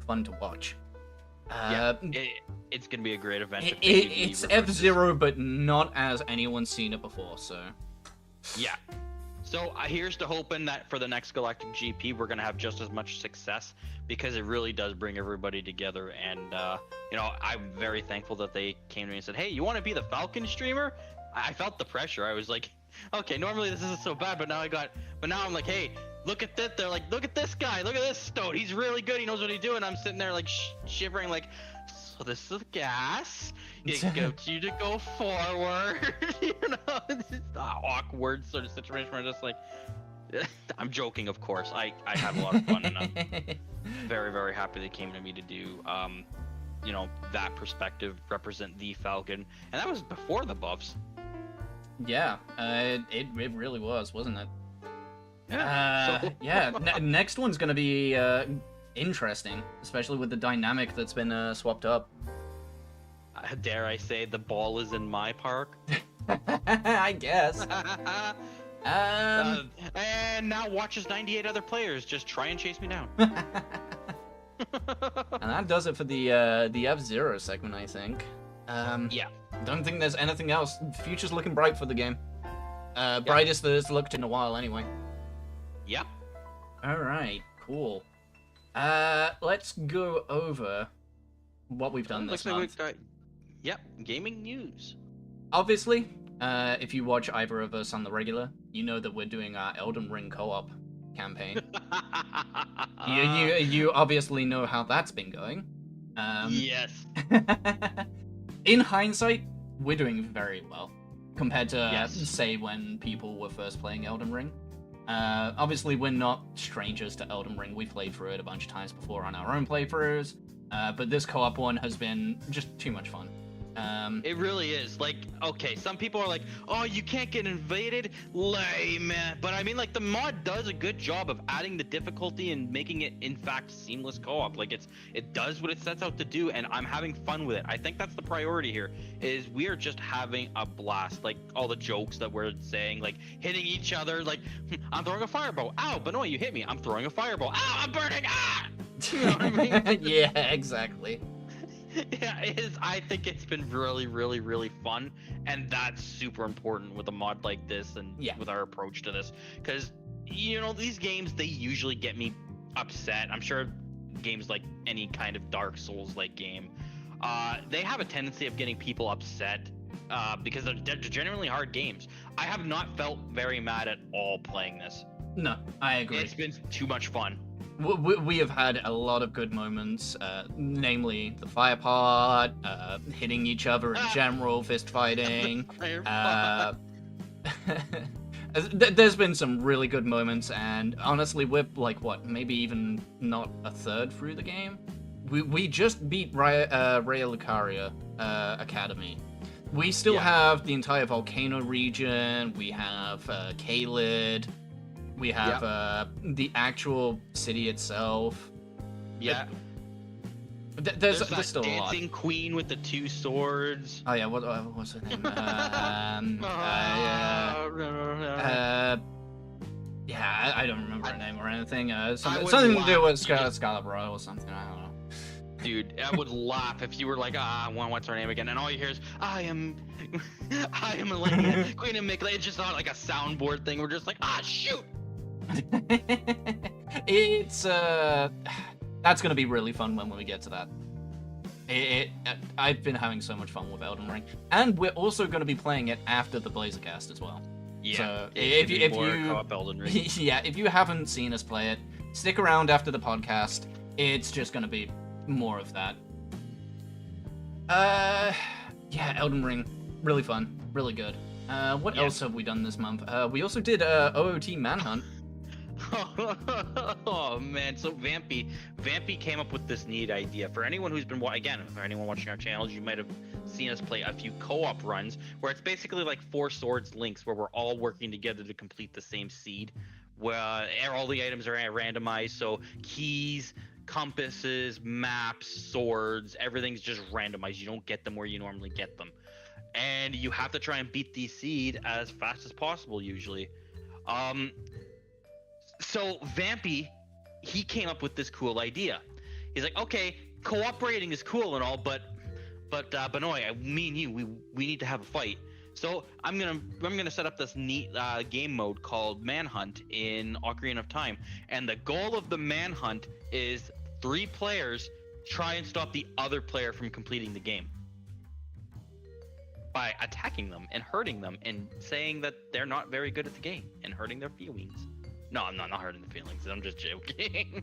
fun to watch.
It's going to be a great event.
It's F-Zero, but not as anyone's seen it before, so...
Yeah. So here's to hoping that for the next Galactic GP, we're going to have just as much success, because it really does bring everybody together. And, you know, I'm very thankful that they came to me and said, hey, you want to be the Falcon streamer? I felt the pressure. I was like, okay, normally this isn't so bad, but now I'm like, hey, look at this. They're like, look at this guy. Look at this Stoat. He's really good. He knows what he's doing. I'm sitting there like shivering, like, so this is gas. It gets you to go forward. You know, it's just an awkward sort of situation where I'm just like, I'm joking, of course. I had a lot of fun, and I'm very, very happy they came to me to do, you know, that perspective, represent the Falcon, and that was before the buffs.
Yeah, it really was, wasn't it?
Yeah.
Yeah. Next one's gonna be interesting, especially with the dynamic that's been swapped up.
Dare I say, the ball is in my park?
I guess.
And now watches 98 other players just try and chase me down.
And that does it for the F-Zero segment, I think.
Yeah.
Don't think there's anything else. Future's looking bright for the game. Brightest that it's looked in a while, anyway.
Yep.
Alright, cool. Let's go over what we've done this month.
Yep, gaming news.
Obviously, if you watch either of us on the regular, you know that we're doing our Elden Ring co-op campaign. You obviously know how that's been going.
Yes.
In hindsight, we're doing very well compared to, say, when people were first playing Elden Ring. Obviously, we're not strangers to Elden Ring. We played through it a bunch of times before on our own playthroughs, but this co-op one has been just too much fun.
It really is. Like, okay, some people are like, oh, you can't get invaded? Lame. But I mean, like, the mod does a good job of adding the difficulty and making it, in fact, seamless co-op. Like, it does what it sets out to do, and I'm having fun with it. I think that's the priority here, is we are just having a blast. Like, all the jokes that we're saying, like, hitting each other, like, I'm throwing a fireball. Ow, but no, you hit me. I'm throwing a fireball. Ow, I'm burning. Ah! You know what I mean?
Yeah, exactly.
Yeah, I think it's been really, really, really fun, and that's super important with a mod like this and with our approach to this, because, you know, these games, they usually get me upset. I'm sure games like any kind of Dark Souls-like game, they have a tendency of getting people upset because they're genuinely hard games. I have not felt very mad at all playing this.
No, I agree.
It's been too much fun.
We have had a lot of good moments, namely the fire part, hitting each other in general, fist fighting. There's been some really good moments, and honestly, we're like, what, maybe even not a third through the game? We just beat Raya Lucaria Academy. We still have the entire volcano region, we have Caelid, we have the actual city itself.
Yeah.
There's still a lot.
Dancing queen with the 2 swords.
Oh yeah, what's her name? Yeah, I don't remember her name or anything. Something to do with Scarlet Royal or something. I don't know.
Dude, I would laugh if you were like, what's her name again? And all you hear is, I am Millennia, Queen of Mikla. It's just not like a soundboard thing. We're just like, shoot.
It's that's gonna be really fun when we get to that. I've been having so much fun with Elden Ring, and we're also gonna be playing it after the Blazercast as well.
Yeah.
So if you
co-op Elden Ring.
yeah, if you haven't seen us play it, stick around after the podcast. It's just gonna be more of that. Yeah, Elden Ring, really fun, really good. What else have we done this month? We also did OOT Manhunt.
Oh man, so Vampy came up with this neat idea. For anyone who's been for anyone watching our channels, you might have seen us play a few co-op runs where it's basically like 4 swords links where we're all working together to complete the same seed, where all the items are randomized, so keys, compasses, maps, swords, everything's just randomized. You don't get them where you normally get them, and you have to try and beat the seed as fast as possible usually. So Vampy, he came up with this cool idea. He's like, okay, cooperating is cool and all, but Benoy, me and you, we need to have a fight. So I'm gonna set up this neat game mode called Manhunt in Ocarina of Time, and the goal of the Manhunt is 3 players try and stop the other player from completing the game by attacking them and hurting them and saying that they're not very good at the game and hurting their feelings. No, I'm not hurting the feelings. I'm just joking.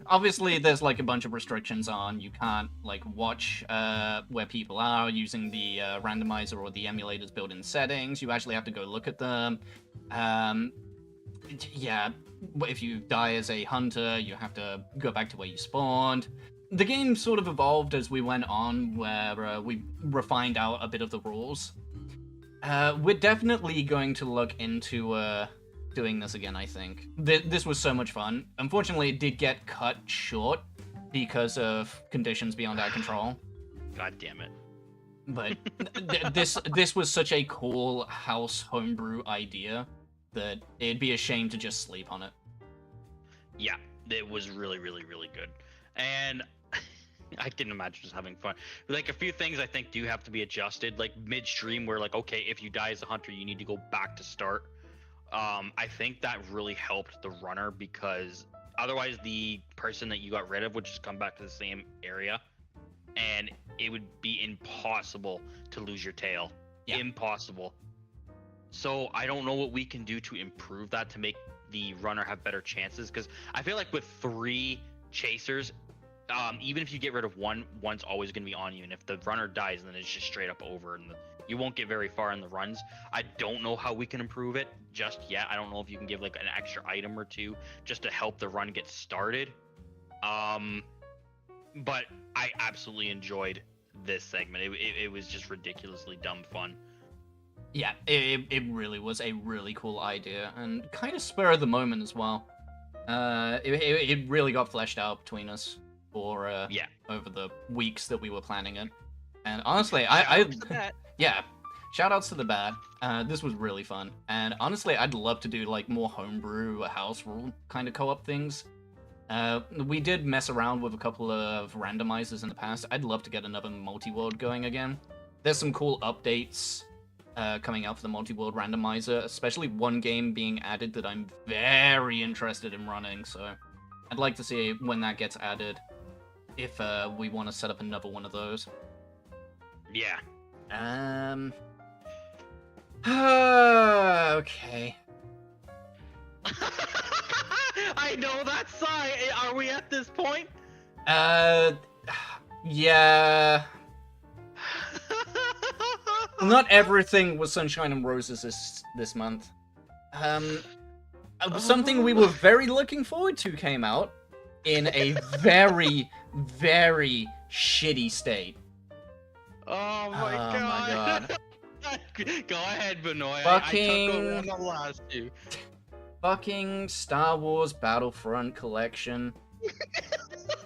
Obviously, there's like a bunch of restrictions on. You can't like watch where people are using the randomizer or the emulators built-in settings. You actually have to go look at them. Yeah, if you die as a hunter, you have to go back to where you spawned. The game sort of evolved as we went on, where we refined out a bit of the rules. We're definitely going to look into doing this again, I think. This was so much fun. Unfortunately, it did get cut short because of conditions beyond our control.
God damn it.
But this was such a cool house homebrew idea that it'd be a shame to just sleep on it.
Yeah, it was really, really, really good. And I can imagine just having fun. Like, a few things I think do have to be adjusted, like midstream, where like, okay, if you die as a hunter, you need to go back to start. I think that really helped the runner, because otherwise the person that you got rid of would just come back to the same area, and it would be impossible to lose your tail. Yeah. Impossible. So I don't know what we can do to improve that to make the runner have better chances, because I feel like with 3 chasers, even if you get rid of one, one's always going to be on you, and if the runner dies, then it's just straight up over, and you won't get very far in the runs. I don't know how we can improve it just yet. I don't know if you can give like an extra item or 2 just to help the run get started. But I absolutely enjoyed this segment. It was just ridiculously dumb fun.
Yeah, it really was a really cool idea, and kind of spur of the moment as well. It really got fleshed out between us for over the weeks that we were planning it. And honestly, yeah, shout outs to the bat. This was really fun, and honestly, I'd love to do like more homebrew house rule kind of co-op things. We did mess around with a couple of randomizers in the past. I'd love to get another multi-world going again. There's some cool updates coming out for the multi-world randomizer, especially one game being added that I'm very interested in running, so I'd like to see when that gets added, if we want to set up another one of those.
Yeah.
Okay.
I know that sigh. Are we at this point?
Yeah. Not everything was sunshine and roses this month. Something we were very looking forward to came out in a very, very shitty state.
Oh my god. Go ahead, Benoit. I took over on the last two.
Fucking Star Wars Battlefront collection.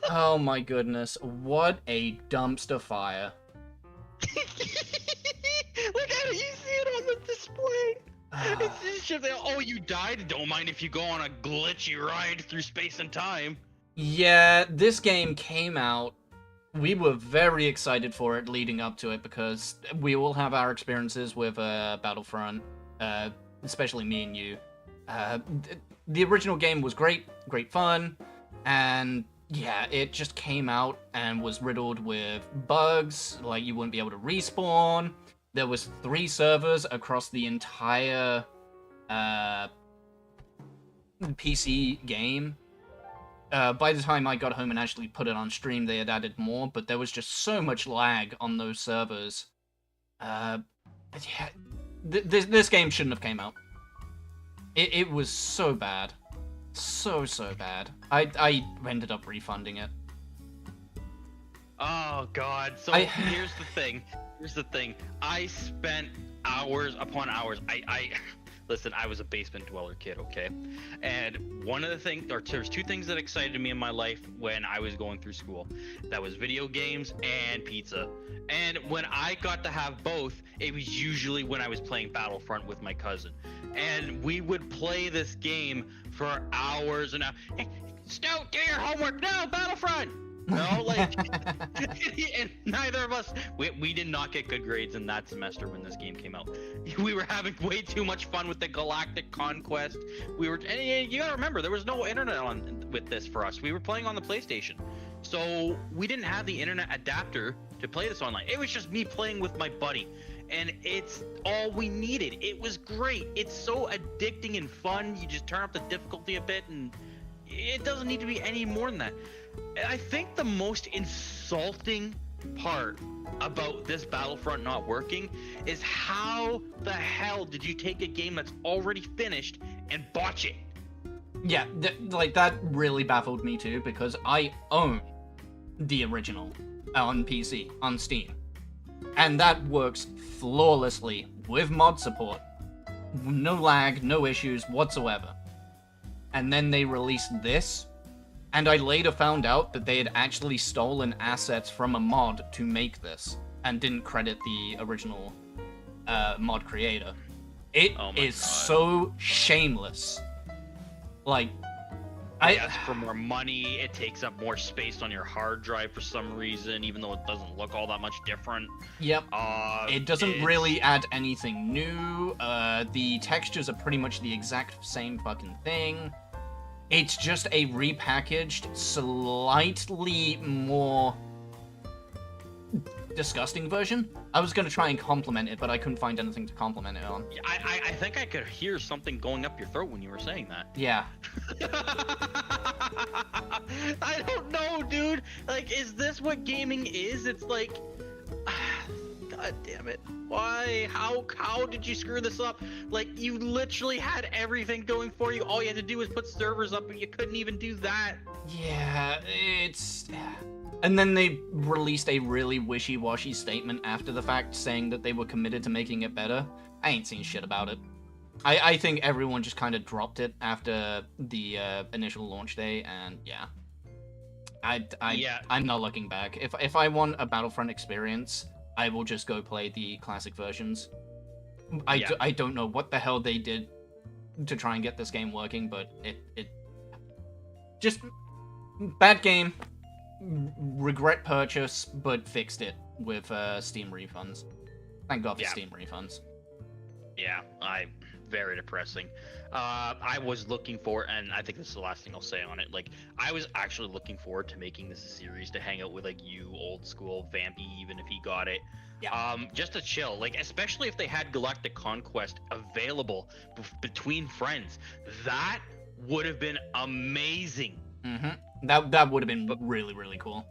Oh my goodness, what a dumpster fire.
Look at it, you see it on the display. It's just, oh, you died? Don't mind if you go on a glitchy ride through space and time.
Yeah, this game came out. We were very excited for it leading up to it because we all have our experiences with Battlefront, especially me and you. The original game was great fun, and yeah, it just came out and was riddled with bugs, like you wouldn't be able to respawn. There was 3 servers across the entire PC game. By the time I got home and actually put it on stream, they had added more, but there was just so much lag on those servers. Yeah, this game shouldn't have came out. It was so bad. So bad. I ended up refunding it.
Oh god. So here's the thing. I spent hours upon hours. Listen, I was a basement dweller kid, okay? And one of the things, or there's 2 things that excited me in my life when I was going through school. That was video games and pizza. And when I got to have both, it was usually when I was playing Battlefront with my cousin. And we would play this game for hours and hours. Hey, Stout, do your homework now, Battlefront! No, like, and neither of us, we did not get good grades in that semester when this game came out. We were having way too much fun with the Galactic Conquest. And you gotta remember, there was no internet on with this for us. We were playing on the PlayStation. So we didn't have the internet adapter to play this online. It was just me playing with my buddy. And it's all we needed. It was great. It's so addicting and fun. You just turn up the difficulty a bit and it doesn't need to be any more than that. I think the most insulting part about this Battlefront not working is how the hell did you take a game that's already finished and botch it?
Yeah, like that really baffled me too, because I own the original on PC, on Steam. And that works flawlessly with mod support. No lag, no issues whatsoever. And then they released this, and I later found out that they had actually stolen assets from a mod to make this, and didn't credit the original mod creator. It is so shameless. Like,
They ask for more money, it takes up more space on your hard drive for some reason, even though it doesn't look all that much different.
Yep. It doesn't really add anything new. The textures are pretty much the exact same fucking thing. It's just a repackaged, slightly more disgusting version. I was going to try and compliment it, but I couldn't find anything to compliment it on.
I think I could hear something going up your throat when you were saying that.
Yeah.
I don't know, dude. Like, is this what gaming is? It's like, god damn it. Why? How did you screw this up? Like, you literally had everything going for you. All you had to do was put servers up, and you couldn't even do that.
Yeah, it's... And then they released a really wishy-washy statement after the fact saying that they were committed to making it better. I ain't seen shit about it. I think everyone just kind of dropped it after the initial launch day, and yeah. I'm not looking back. If I want a Battlefront experience, I will just go play the classic versions. I don't know what the hell they did to try and get this game working, but it just bad game. Regret purchase, but fixed it with Steam refunds. Thank God for Steam refunds.
Yeah, very depressing. I was looking for, and I think this is the last thing I'll say on it. Like, I was actually looking forward to making this a series to hang out with, like, you, old school, Vampy, even if he got it. Yeah. Just to chill, like, especially if they had Galactic Conquest available between friends. That would have been amazing.
That would have been really, really cool.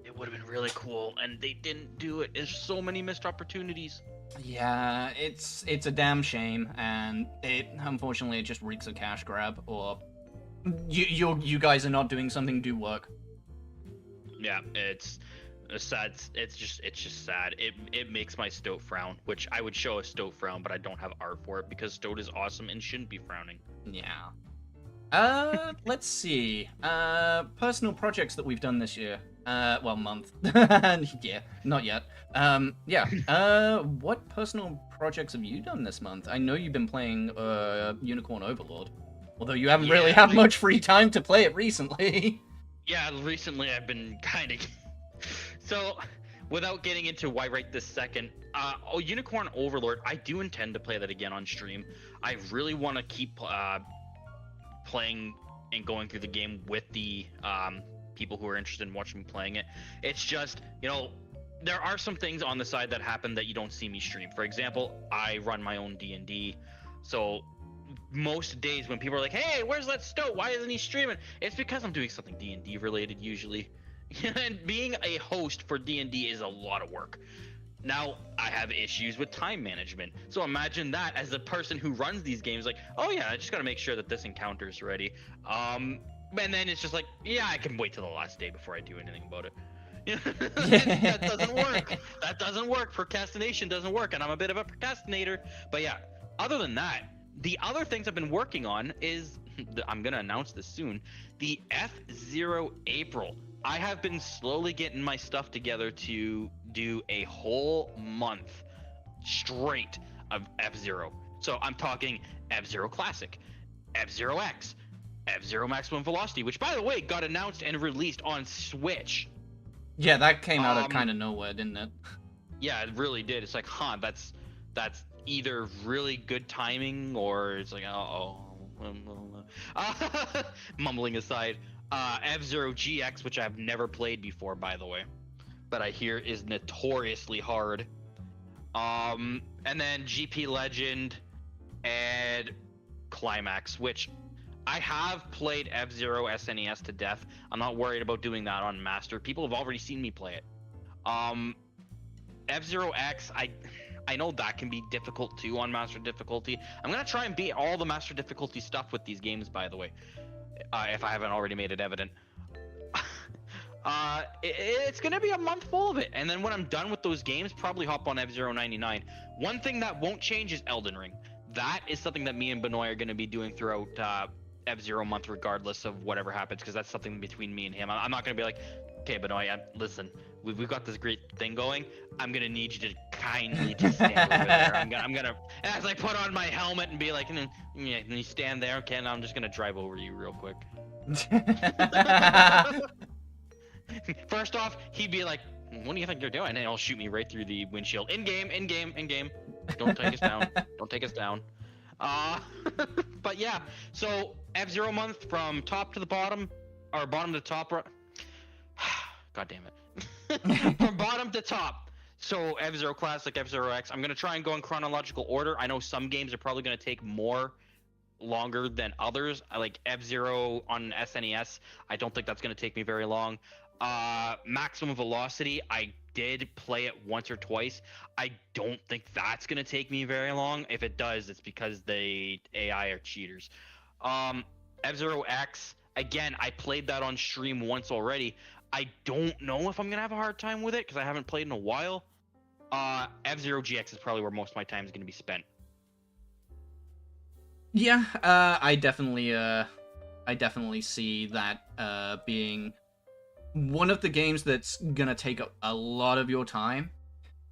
It would have been really cool, and they didn't do it. There's so many missed opportunities.
Yeah, it's a damn shame, and unfortunately it just reeks of cash grab, or you guys are not doing something, do work.
Yeah, it's sad. It's just sad. It makes my stoat frown, which I would show a stoat frown, but I don't have art for it because stoat is awesome and shouldn't be frowning.
Yeah. Let's see. Personal projects that we've done this year. Well, month. Yeah, not yet. Yeah. What personal projects have you done this month? I know you've been playing Unicorn Overlord, although you haven't really had much free time to play it recently.
Yeah, recently I've been kind of. So, without getting into why right this second, Unicorn Overlord, I do intend to play that again on stream. I really want to keep playing and going through the game with the people who are interested in watching me playing it. It's just, there are some things on the side that happen that you don't see me stream. For example, I run my own D&D, so most days when people are like, hey, where's that stoat, why isn't he streaming, it's because I'm doing something D&D related usually. And being a host for D&D is a lot of work. Now I have issues with time management, so imagine that as the person who runs these games, like, oh yeah, I just gotta make sure that this encounter's ready, and then it's just like, yeah, I can wait till the last day before I do anything about it. That doesn't work. That doesn't work. Procrastination doesn't work, and I'm a bit of a procrastinator. But yeah, other than that, the other things I've been working on is, I'm gonna announce this soon, the F-Zero April. I have been slowly getting my stuff together to do a whole month straight of F-Zero. So I'm talking F-Zero Classic, F-Zero X, F-Zero Maximum Velocity, which by the way got announced and released on Switch.
Yeah, that came out of kind of nowhere, didn't it?
Yeah, it really did. It's like, that's either really good timing or it's like, mumbling aside. F-Zero GX, which I've never played before, by the way, but I hear is notoriously hard. And then GP Legend and Climax, which I have played F-Zero SNES to death. I'm not worried about doing that on Master. People have already seen me play it. F-Zero X, I know that can be difficult too on Master difficulty. I'm gonna try and beat all the Master difficulty stuff with these games, by the way. If I haven't already made it evident. It's gonna be a month full of it, and then when I'm done with those games, probably hop on F-Zero 99. One thing that won't change is Elden Ring. That is something that me and Benoit are gonna be doing throughout F-Zero month, regardless of whatever happens, because that's something between me and him. I'm not gonna be like, okay, Benoit, listen, we've got this great thing going. I'm gonna need you to kindly just stand over there. I'm gonna, as I put on my helmet and be like, yeah, and you stand there, okay, now I'm just gonna drive over you real quick. First off, he'd be like, what do you think you're doing? And he'll shoot me right through the windshield. In game. Don't take us down. Don't take us down. But yeah, so F-Zero month from top to the bottom, or bottom to top. God damn it. From bottom to top. So F-Zero Classic, F-Zero X. I'm gonna try and go in chronological order. I know some games are probably gonna take longer than others. Like F-Zero on SNES, I don't think that's gonna take me very long. Maximum Velocity, I did play it once or twice. I don't think that's gonna take me very long. If it does, it's because the AI are cheaters. F-Zero X, again, I played that on stream once already. I don't know if I'm gonna have a hard time with it because I haven't played in a while. F-Zero GX is probably where most of my time is gonna be spent.
Yeah, I definitely see that being one of the games that's gonna take a lot of your time.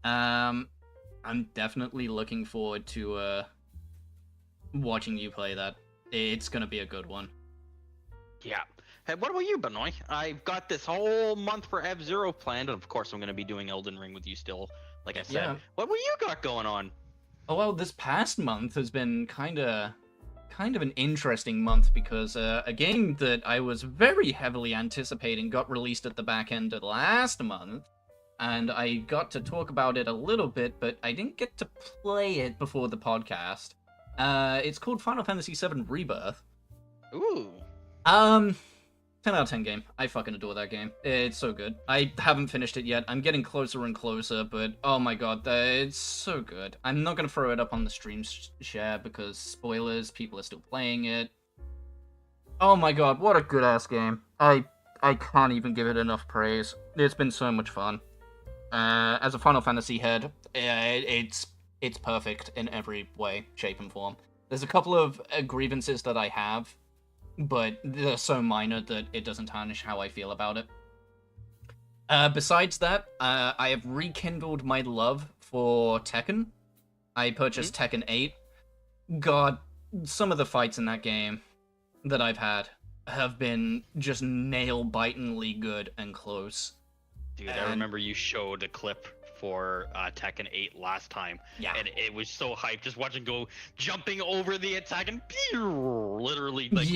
I'm definitely looking forward to watching you play that. It's gonna be a good one.
Yeah. Hey, what about you, Benoit? I've got this whole month for F-Zero planned, and of course I'm gonna be doing Elden Ring with you still, like I said. Yeah. What you got going on?
Oh well, this past month has been kind of an interesting month because a game that I was very heavily anticipating got released at the back end of last month, and I got to talk about it a little bit, but I didn't get to play it before the podcast. It's called Final Fantasy VII Rebirth,
Ooh.
10 out of 10 game. I fucking adore that game. It's so good. I haven't finished it yet. I'm getting closer and closer, but oh my god, it's so good. I'm not gonna throw it up on the stream share because spoilers, people are still playing it. Oh my god, what a good ass game. I can't even give it enough praise. It's been so much fun. As a Final Fantasy head, it's perfect in every way, shape, and form. There's a couple of grievances that I have, but they're so minor that it doesn't tarnish how I feel about it. Besides that, I have rekindled my love for Tekken. I purchased Tekken 8. God, some of the fights in that game that I've had have been just nail-bitingly good and close.
Dude, I remember you showed a clip for Tekken 8 last time.
Yeah.
And it was so hyped just watching go jumping over the attack and literally like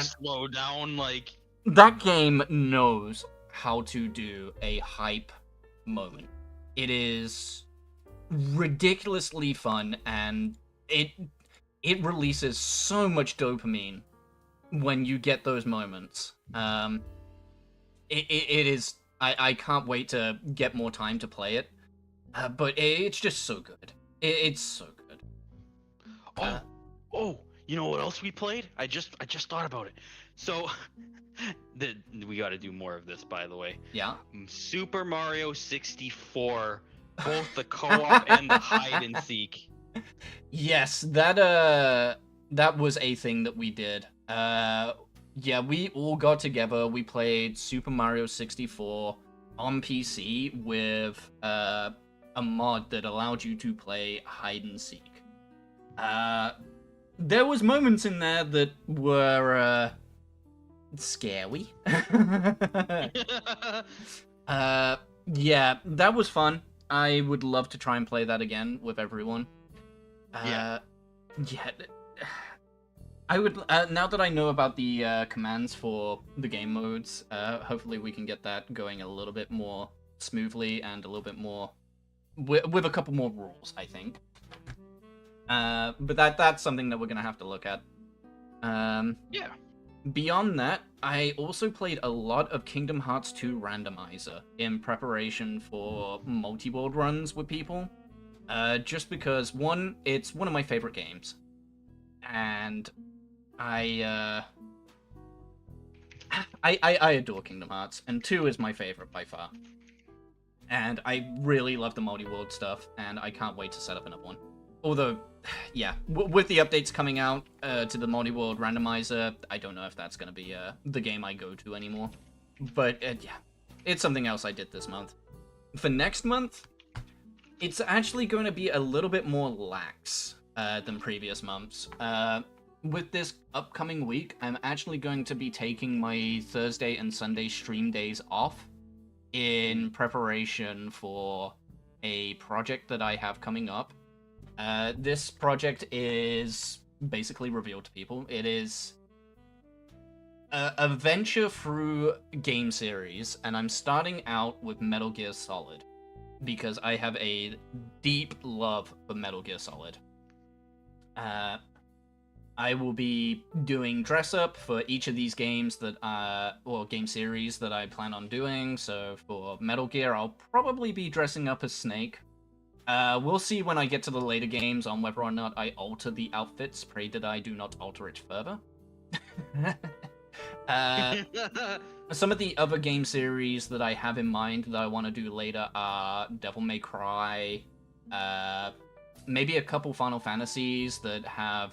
slow down like
that game knows how to do a hype moment. It is ridiculously fun and it releases so much dopamine when you get those moments. It is I can't wait to get more time to play it, but it's just so good. It's so good.
Oh, you know what else we played? I just thought about it. So, we got to do more of this, by the way.
Yeah.
Super Mario 64, both the co-op and the hide and seek.
Yes, that was a thing that we did. Yeah, we all got together, we played Super Mario 64 on PC with a mod that allowed you to play hide and seek. There was moments in there that were scary. Yeah, that was fun. I would love to try and play that again with everyone. Yeah. I would, now that I know about the commands for the game modes, hopefully we can get that going a little bit more smoothly and a little bit more, with a couple more rules, I think. But that's something that we're going to have to look at.
Yeah.
Beyond that, I also played a lot of Kingdom Hearts 2 Randomizer in preparation for multi-world runs with people. Just because, one, it's one of my favorite games. And I adore Kingdom Hearts, and 2 is my favorite by far. And I really love the multi-world stuff, and I can't wait to set up another one. Although, yeah, with the updates coming out to the multi-world randomizer, I don't know if that's going to be the game I go to anymore. But, yeah, it's something else I did this month. For next month, it's actually going to be a little bit more lax than previous months. With this upcoming week, I'm actually going to be taking my Thursday and Sunday stream days off in preparation for a project that I have coming up. This project is basically revealed to people. It is a venture through game series, and I'm starting out with Metal Gear Solid because I have a deep love for Metal Gear Solid. I will be doing dress up for each of these games or game series that I plan on doing. So for Metal Gear, I'll probably be dressing up as Snake. We'll see when I get to the later games on whether or not I alter the outfits. Pray that I do not alter it further. Some of the other game series that I have in mind that I want to do later are Devil May Cry, maybe a couple Final Fantasies that have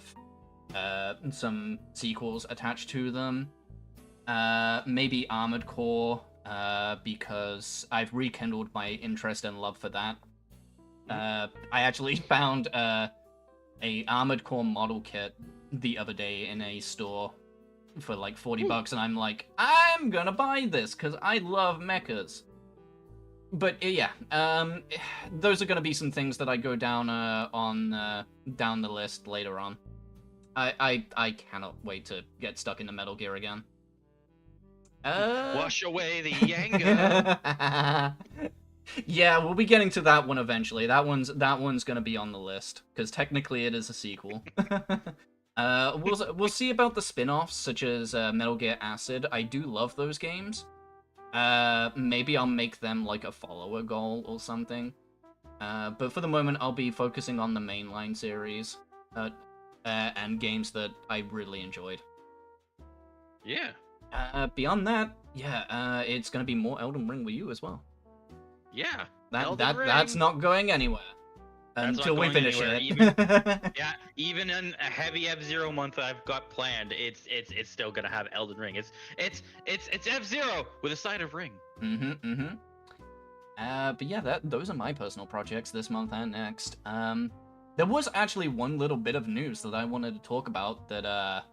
some sequels attached to them. Maybe Armored Core, because I've rekindled my interest and love for that. I actually found a Armored Core model kit the other day in a store for like $40, and I'm like, I'm gonna buy this because I love mechas. But yeah, those are gonna be some things that I go down down the list later on. I cannot wait to get stuck into Metal Gear again.
Wash away the anger.
Yeah, we'll be getting to that one eventually. That one's gonna be on the list because technically it is a sequel. We'll see about the spin-offs, such as Metal Gear Acid. I do love those games. Maybe I'll make them like a follower goal or something. But for the moment, I'll be focusing on the mainline series, and games that I really enjoyed.
Yeah.
Beyond that, yeah, it's gonna be more Elden Ring with you as well.
Yeah.
That's not going anywhere until we finish it.
Even in a heavy F-Zero month I've got planned, it's still gonna have Elden Ring. It's F-Zero with a side of Ring.
But yeah, those are my personal projects this month and next. There was actually one little bit of news that I wanted to talk about that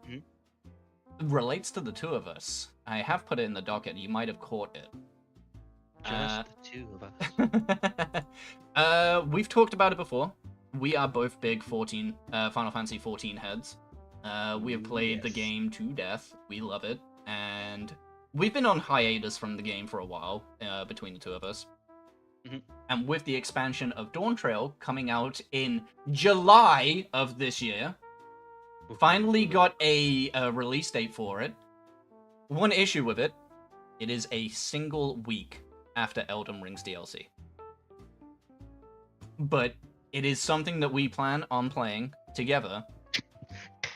relates to the two of us. I have put it in the docket. You might have caught it.
Just the two of us.
We've talked about it before. We are both big Final Fantasy 14 heads. We have played the game to death. We love it, and we've been on hiatus from the game for a while between the two of us. And with the expansion of Dawn Trail coming out in July of this year, finally got a release date for it. One issue with it, it is a single week after Elden Ring's DLC. But it is something that we plan on playing together.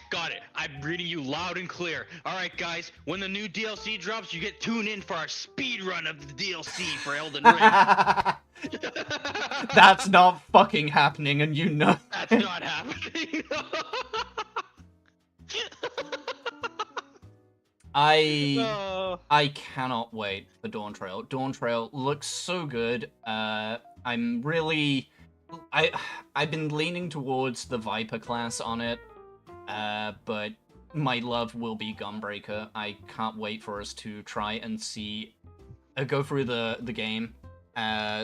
Got it. I'm reading you loud and clear. All right, guys. When the new DLC drops, you get tuned in for our speed run of the DLC for Elden Ring.
That's not fucking happening, and you know.
That's not happening.
I cannot wait for Dawn Trail. Dawn Trail looks so good. I'm really... I've been leaning towards the Viper class on it. But my love will be Gunbreaker. I can't wait for us to try and see, go through the game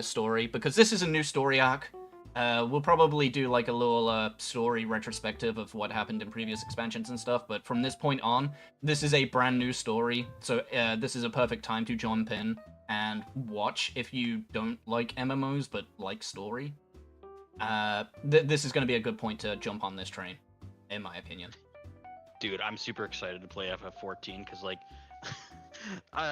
story, because this is a new story arc. We'll probably do like a little story retrospective of what happened in previous expansions and stuff, but from this point on, this is a brand new story, so this is a perfect time to jump in and watch if you don't like MMOs but like story. This is going to be a good point to jump on this train, in my opinion.
Dude, I'm super excited to play FF14 because, like,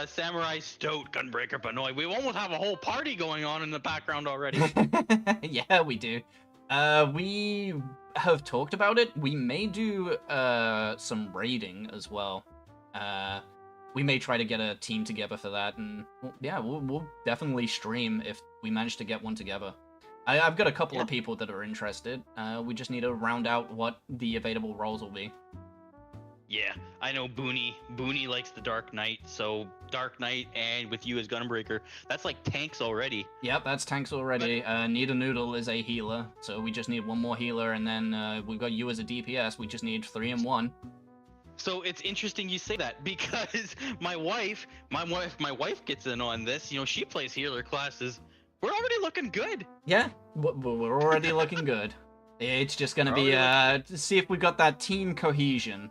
Samurai Stout Gunbreaker, but no, we almost have a whole party going on in the background already.
Yeah, we do. We have talked about it. We may do some raiding as well. We may try to get a team together for that, and yeah, we'll definitely stream if we manage to get one together. I've got a couple of people that are interested. We just need to round out what the available roles will be.
Yeah, I know Booney. Booney likes the Dark Knight, so Dark Knight and with you as Gunbreaker, that's like tanks already.
Yep, that's tanks already. Need a Noodle is a healer, so we just need one more healer, and then we've got you as a DPS. We just need 3 in 1.
So it's interesting you say that, because my wife gets in on this. You know, she plays healer classes. We're already looking good.
Yeah, we're already looking good. It's just gonna be to see if we got that team cohesion.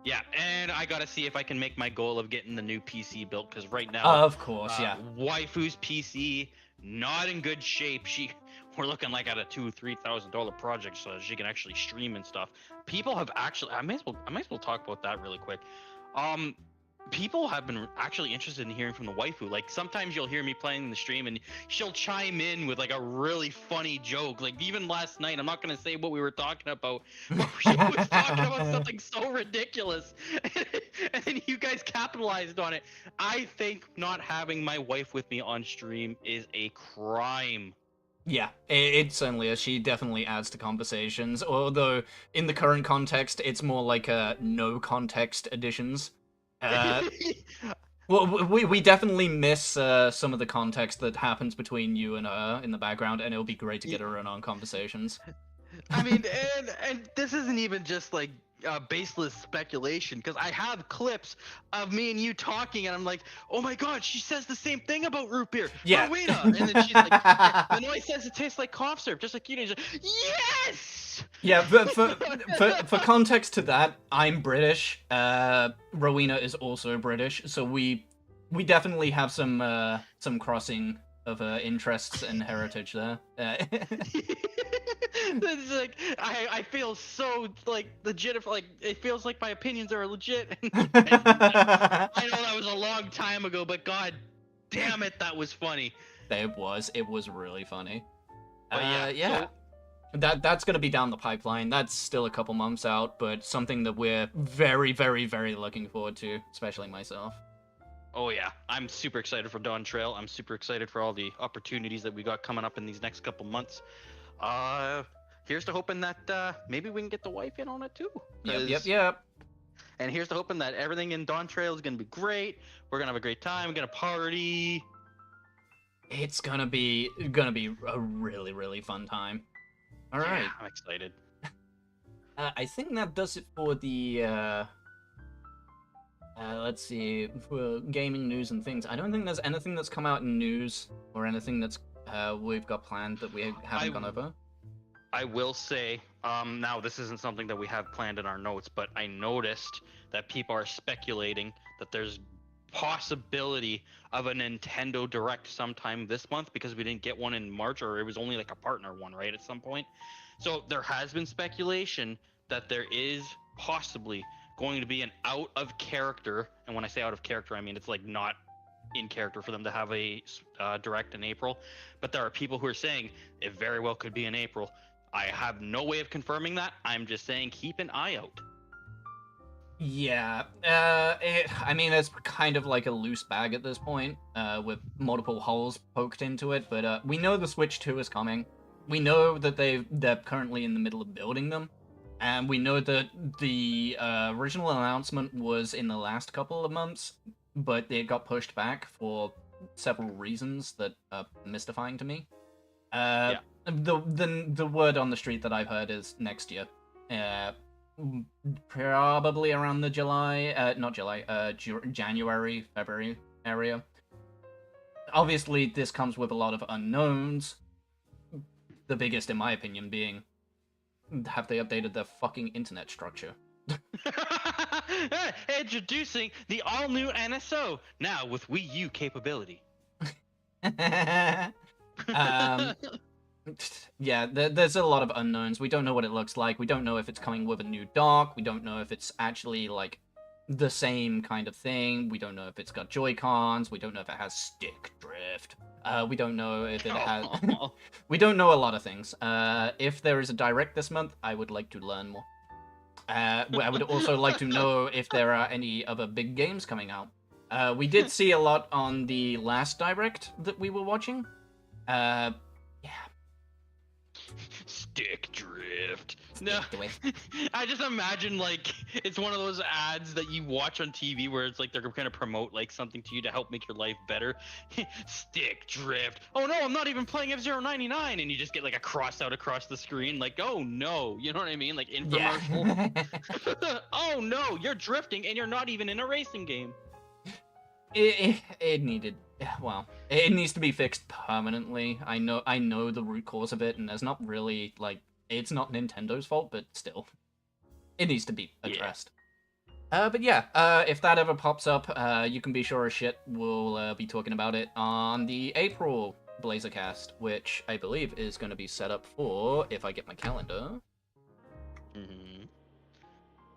Yeah, and I gotta see if I can make my goal of getting the new PC built, because right now,
of course, yeah,
waifu's PC not in good shape. We're looking like at a $2,000-3,000 project, so she can actually stream and stuff. People have actually, I might as well talk about that really quick. People have been actually interested in hearing from the waifu. Like, sometimes you'll hear me playing in the stream and she'll chime in with like a really funny joke. Like, even last night, I'm not going to say what we were talking about, but she was talking about something so ridiculous. And then you guys capitalized on it. I think not having my wife with me on stream is a crime.
Yeah, it certainly is. She definitely adds to conversations, although in the current context, it's more like no context additions. Well, we definitely miss some of the context that happens between you and her in the background, and it'll be great to get her in on conversations.
I mean, and this isn't even just like baseless speculation, because I have clips of me and you talking, and I'm like, oh my god, she says the same thing about root beer.
Yeah.
Rowena. And then she's like, yeah, Manoy says it tastes like cough syrup, just like you. And she's like, yes!
Yeah, but for context to that, I'm British. Rowena is also British, so we definitely have some crossing of interests and heritage there.
It's like I feel so like legit. Like it feels like my opinions are legit. I know that was a long time ago, but god damn it, that was funny.
It was really funny.
But yeah,
Yeah. That's gonna be down the pipeline. That's still a couple months out, but something that we're very, very, very looking forward to, especially myself.
Oh yeah, I'm super excited for Dawn Trail. I'm super excited for all the opportunities that we got coming up in these next couple months. Here's to hoping that maybe we can get the wife in on it too.
Yep.
And here's to hoping that everything in Dawn Trail is gonna be great. We're gonna have a great time. We're gonna party.
It's gonna be a really, really fun time. All right.
Yeah, I'm excited.
I think that does it for the let's see, for gaming news and things. I don't think there's anything that's come out in news or anything that's we've got planned that we haven't gone over.
I will say, now this isn't something that we have planned in our notes, but I noticed that people are speculating that there's possibility of a Nintendo Direct sometime this month because we didn't get one in March, or it was only like a partner one, right, at some point. So there has been speculation that there is possibly going to be an out of character, and when I say out of character, I mean it's like not in character for them to have a Direct in April, but there are people who are saying it very well could be in April. I have no way of confirming that. I'm just saying keep an eye out.
Yeah, I mean, it's kind of like a loose bag at this point, with multiple holes poked into it, but we know the Switch 2 is coming. We know that they're currently in the middle of building them, and we know that the original announcement was in the last couple of months, but it got pushed back for several reasons that are mystifying to me.
Yeah.
The word on the street that I've heard is next year. Probably around the January, February area. Obviously, this comes with a lot of unknowns. The biggest, in my opinion, being, have they updated their fucking internet structure?
Introducing the all-new NSO, now with Wii U capability.
Yeah, there's a lot of unknowns. We don't know what it looks like. We don't know if it's coming with a new dock. We don't know if it's actually, like, the same kind of thing. We don't know if it's got Joy-Cons. We don't know if it has stick drift. We don't know if it has... We don't know a lot of things. If there is a Direct this month, I would like to learn more. I would also like to know if there are any other big games coming out. We did see a lot on the last Direct that we were watching. Yeah.
Stick drift. No, I just imagine like it's one of those ads that you watch on TV where it's like they're gonna promote like something to you to help make your life better. Stick drift. Oh no, I'm not even playing F-099, and you just get like a cross out across the screen. Like, oh no, you know what I mean? Like infomercial. Yeah. Oh no, you're drifting and you're not even in a racing game.
It needed, well, it needs to be fixed permanently. I know the root cause of it, and there's not really, like, it's not Nintendo's fault, but still, it needs to be addressed. Yeah. But yeah, if that ever pops up, you can be sure as shit we'll be talking about it on the April Blazercast, which I believe is going to be set up for, if I get my calendar,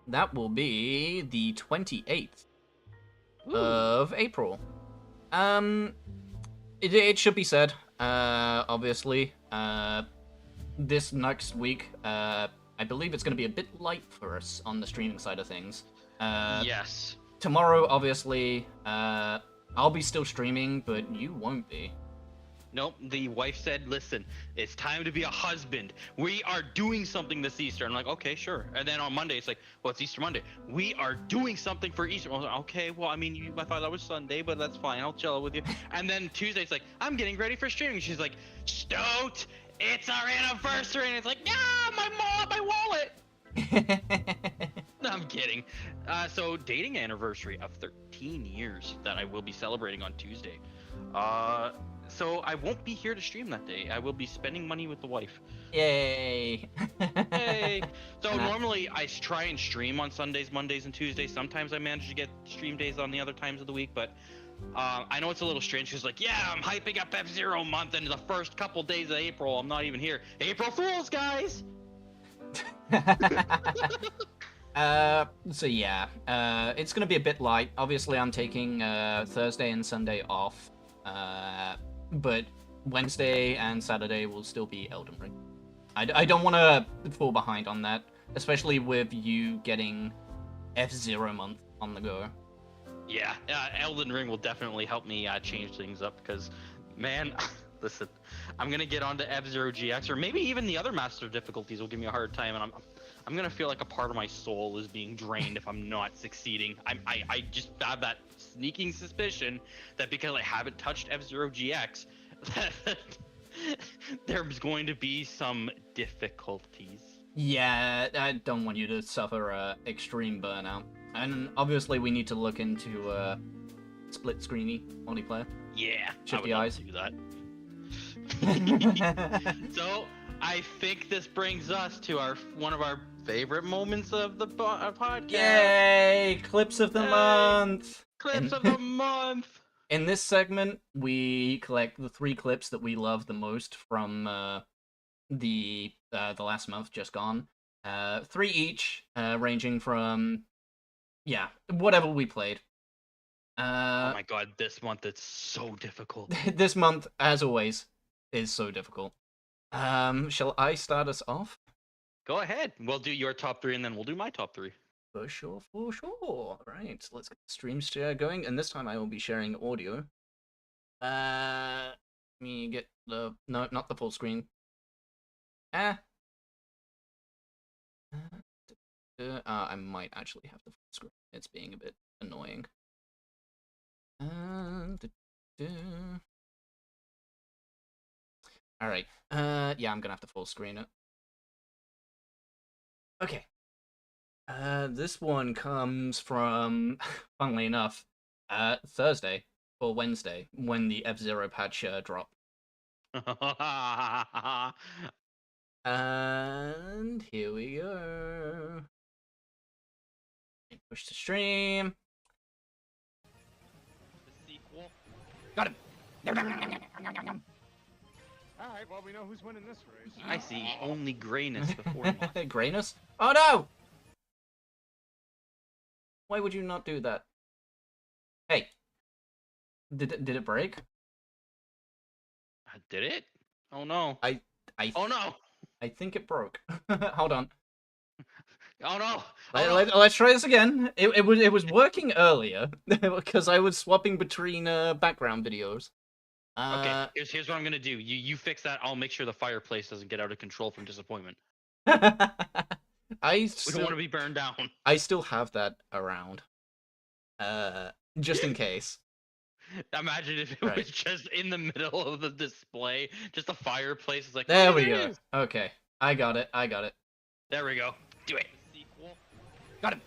that will be the 28th. Ooh. Of April. It should be said, obviously, this next week, I believe it's going to be a bit light for us on the streaming side of things.
Yes.
Tomorrow, obviously, I'll be still streaming, but you won't be.
Nope, the wife said, listen, it's time to be a husband. We are doing something this Easter. I'm like, okay, sure. And then on Monday, it's like, well, it's Easter Monday. We are doing something for Easter. I was like, okay, well, I mean, I thought that was Sunday, but that's fine. I'll chill with you. And then Tuesday, it's like, I'm getting ready for streaming. She's like, stoked, it's our anniversary. And it's like, yeah, my wallet. No, I'm kidding. So dating anniversary of 13 years that I will be celebrating on Tuesday. So I won't be here to stream that day. I will be spending money with the wife.
Yay!
Hey! So normally I try and stream on Sundays, Mondays, and Tuesdays. Sometimes I manage to get stream days on the other times of the week, but I know it's a little strange because, like, yeah, I'm hyping up F-Zero month, and the first couple days of April, I'm not even here. April Fools, guys!
So yeah, it's gonna be a bit light. Obviously, I'm taking Thursday and Sunday off, but Wednesday and Saturday will still be Elden Ring. I don't want to fall behind on that, especially with you getting F-Zero month on the go.
Yeah, Elden Ring will definitely help me change things up because, man, listen, I'm gonna get onto F-Zero GX, or maybe even the other master difficulties will give me a hard time, and I'm gonna feel like a part of my soul is being drained if I'm not succeeding. I just have that sneaking suspicion that because I haven't touched F-Zero GX, that there's going to be some difficulties.
Yeah, I don't want you to suffer extreme burnout. And obviously we need to look into split screeny multiplayer.
Yeah,
Shifty
I would
eyes.
love to do that. So I think this brings us to one of our favorite moments of the podcast.
Yay! Clips of the month!
Clips of the month!
In this segment, we collect the 3 clips that we love the most from the last month just gone. 3 each, ranging from, yeah, whatever we played.
Oh my god, this month it's so difficult.
This month, as always, is so difficult. Shall I start us off?
Go ahead. We'll do your top 3 and then we'll do my top 3.
For sure, for sure. Right, so let's get the stream share going, and this time I will be sharing audio. Let me get the... No, not the full screen. I might actually have the full screen. It's being a bit annoying. Alright, yeah, I'm gonna have to full screen it. Okay. This one comes from, funnily enough, Thursday or Wednesday, when the F-Zero patch dropped. And here we go. Push the stream.
The sequel.
Got him.
Alright, well, we know who's winning this race.
I see only grayness before me.
Grayness? Oh no! Why would you not do that? Hey. Did it break?
Did it? Oh no. Oh no!
I think it broke. Hold on.
Oh no!
Let's try this again. It was working earlier because I was swapping between background videos.
Okay, here's what I'm gonna do. You fix that. I'll make sure the fireplace doesn't get out of control from disappointment. We don't want to be burned down.
I still have that around. Just in case.
Imagine if it was just in the middle of the display, just a fireplace. It's like,
there we go. Okay, I got it.
There we go. Do it. Sequel.
Got him.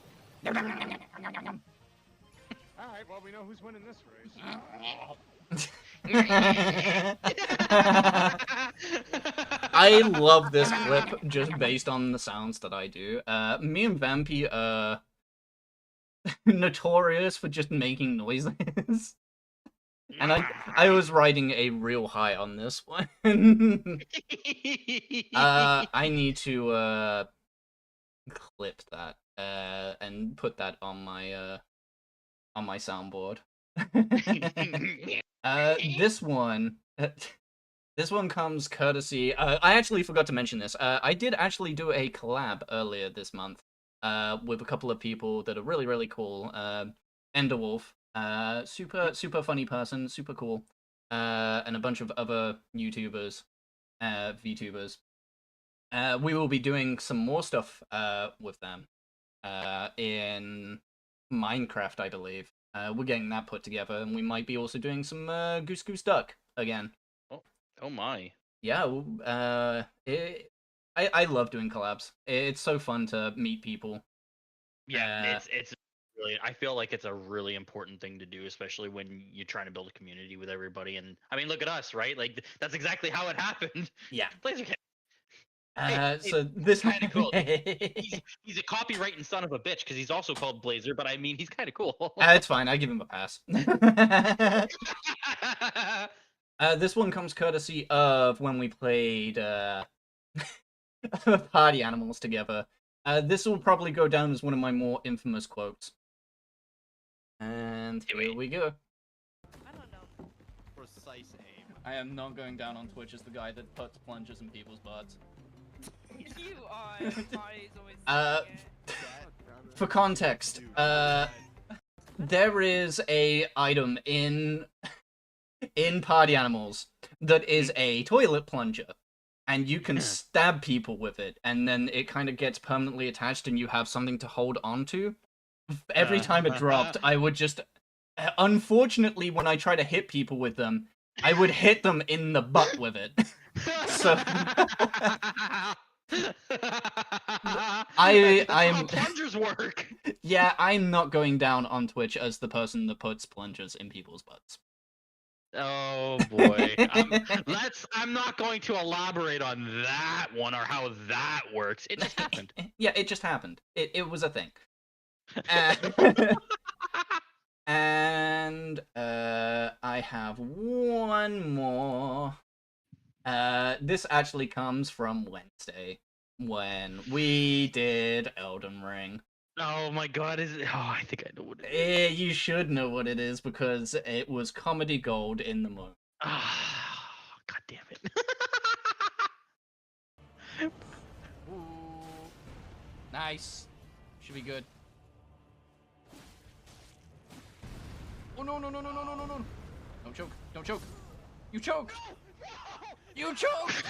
Alright, well, we know who's winning this race.
I love this clip just based on the sounds that I do. Me and Vampy are notorious for just making noises. And I was riding a real high on this one. I need to clip that and put that on my soundboard. This one comes courtesy. I actually forgot to mention this. I did actually do a collab earlier this month with a couple of people that are really, really cool. Enderwolf, super funny person, super cool, and a bunch of other YouTubers, VTubers. We will be doing some more stuff with them in Minecraft, I believe. We're getting that put together, and we might be also doing some Goose Goose Duck again.
Oh my.
Yeah, I love doing collabs. It's so fun to meet people.
Yeah, it's really. I feel like it's a really important thing to do, especially when you're trying to build a community with everybody. And I mean, look at us, right? Like that's exactly how it happened.
Yeah.
Blazercast.
So this
kind of cool. He's a copywriting son of a bitch because he's also called Blazer, but I mean, he's kind of cool.
It's fine. I give him a pass. This one comes courtesy of when we played Party Animals together. This will probably go down as one of my more infamous quotes. And here we go.
I don't know.
Precise aim.
I am not going down on Twitch as the guy that puts plungers in people's butts.
You are. Marty's always saying it.
For context, there is a item in Party Animals that is a toilet plunger, and you can stab people with it, and then it kind of gets permanently attached, and you have something to hold on to. Every time it dropped, I would just... Unfortunately, when I try to hit people with them, I would hit them in the butt with it. So... I'm
how plungers work.
Yeah, I'm not going down on Twitch as the person that puts plungers in people's butts.
Oh boy. I'm not going to elaborate on that one or how that works. It just happened.
Yeah, it just happened. It was a thing. And I have one more. This actually comes from Wednesday when we did Elden Ring.
Oh my god, is it? Oh, I think I know what it is.
You should know what it is because it was comedy gold in the moment.
Ah, god damn it.
Ooh. Nice. Should be good. Oh no no no no no no no no! Don't choke! Don't choke! You choked! You choked!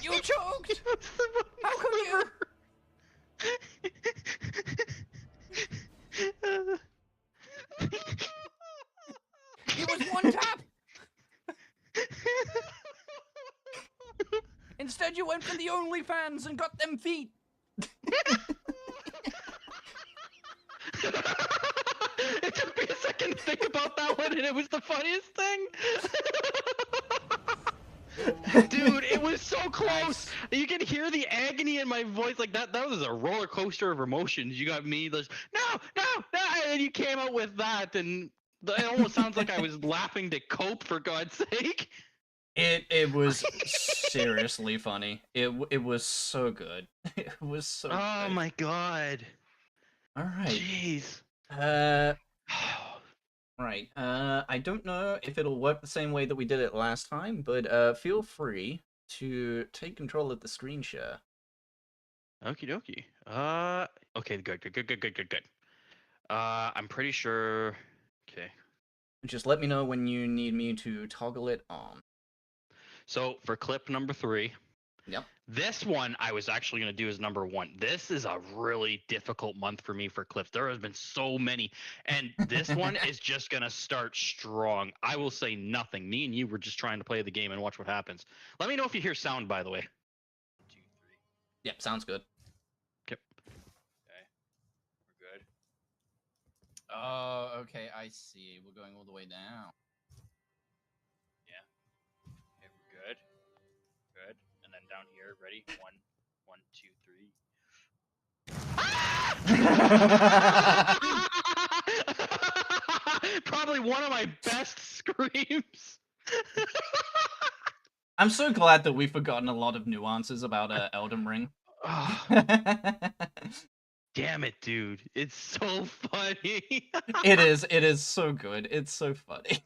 You choked! How come you? It was one tap! Instead you went for the OnlyFans and got them feet!
It took me a second to think about that one, and it was the funniest thing. Dude, it was so close. Nice. You can hear the agony in my voice. Like that was a roller coaster of emotions. You got me, no, and you came out with that, and it almost sounds like I was laughing to cope, for God's sake.
It was seriously funny. It was so good. It was so
Oh
good.
my god.
Alright.
Jeez.
Right. I don't know if it'll work the same way that we did it last time, but feel free to take control of the screen share.
Okie dokie. Okay, good. I'm pretty sure. Okay.
Just let me know when you need me to toggle it on.
So for clip number 3.
Yep.
This one I was actually going to do as number 1. This is a really difficult month for me for clips. There has been so many, and this one is just going to start strong. I will say nothing. Me and you were just trying to play the game and watch what happens. Let me know if you hear sound, by the way. 1, 2, 3.
Yep, sounds good.
Yep.
Okay. We're good. Oh, okay, I see. We're going all the way down.
Yeah. Okay, we're good. Good. And then down here, ready? 1, 1, 2, 3. Probably one of my best screams.
I'm so glad that we've forgotten a lot of nuances about Elden Ring.
Oh, damn it, dude. It's so funny.
It is so good. It's so funny.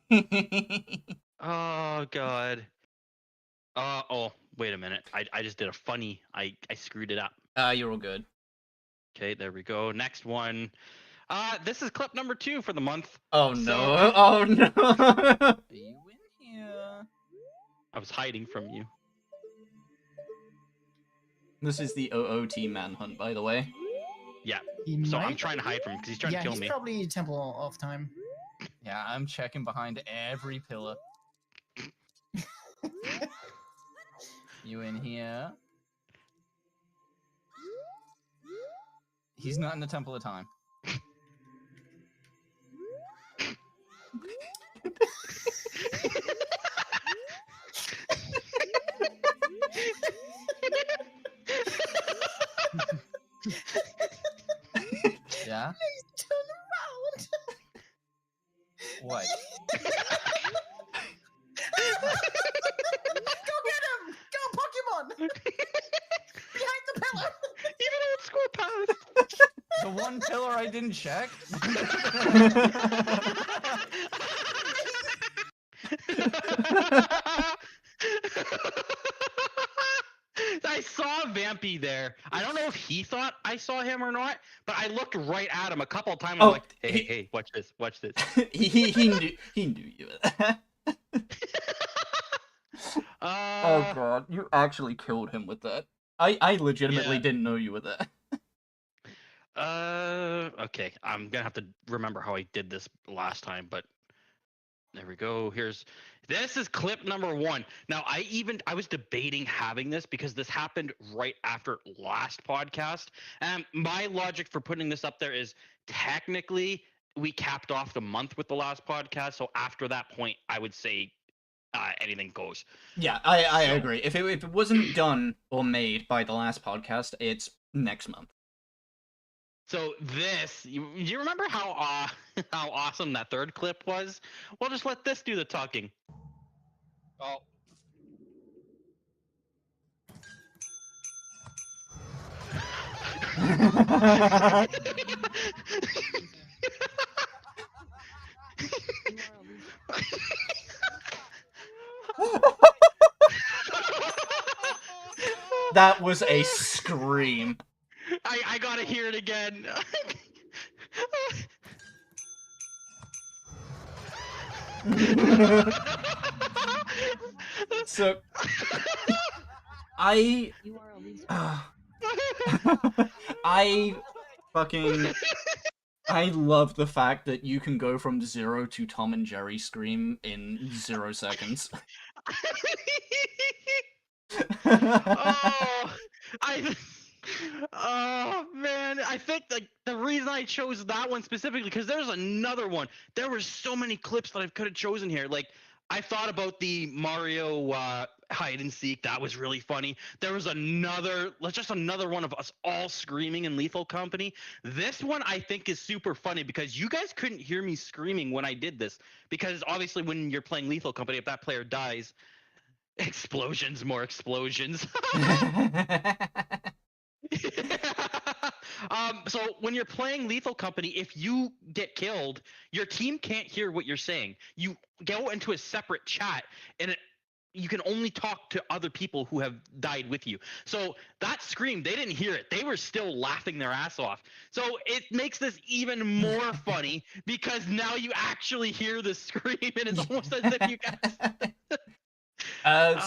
Oh, God. Oh, wait a minute. I just did a funny. I screwed it up.
You're all good.
Okay, there we go. Next one. This is clip number 2 for the month.
Oh
So-
no! Oh no! Are you in here?
I was hiding from you.
This is the OOT manhunt, by the way.
Yeah.
He
So
might-
I'm trying to hide from him because he's trying to kill
he's
me.
probably temple off time.
Yeah, I'm checking behind every pillar. You in here? He's not in the Temple of Time.
Yeah?
Please turn around.
What?
Go get him! Go, Pokemon! Behind the pillar!
Even old school passed.
The one pillar I didn't check?
I saw Vampy there. I don't know if he thought I saw him or not, but I looked right at him a couple of times. I'm
Oh,
like, hey, watch this, watch this.
he knew you were there. Oh god, you actually killed him with that. I legitimately
Yeah.
didn't know you were there.
Okay. I'm gonna have to remember how I did this last time, but there we go. This is clip number 1. Now I was debating having this because this happened right after last podcast. And my logic for putting this up there is technically we capped off the month with the last podcast. So after that point, I would say anything goes.
Yeah, I
So-
agree. If it wasn't done or made by the last podcast, it's next month.
So this, you remember how how awesome that third clip was? Well, just let this do the talking.
Oh.
That was a scream.
I gotta hear it again.
So I I fucking I love the fact that you can go from 0 to Tom and Jerry scream in 0 seconds.
Oh, oh man, I think like the reason I chose that one specifically because there's another one. There were so many clips that I could have chosen here. Like I thought about the Mario hide and seek. That was really funny. There was another one of us all screaming in Lethal Company. This one I think is super funny because you guys couldn't hear me screaming when I did this because obviously when you're playing Lethal Company, if that player dies, explosions, more explosions. So when you're playing Lethal Company, if you get killed, your team can't hear what you're saying. You go into a separate chat, and you can only talk to other people who have died with you. So that scream, they didn't hear it. They were still laughing their ass off. So it makes this even more funny because now you actually hear the scream, and it's almost as if you guys.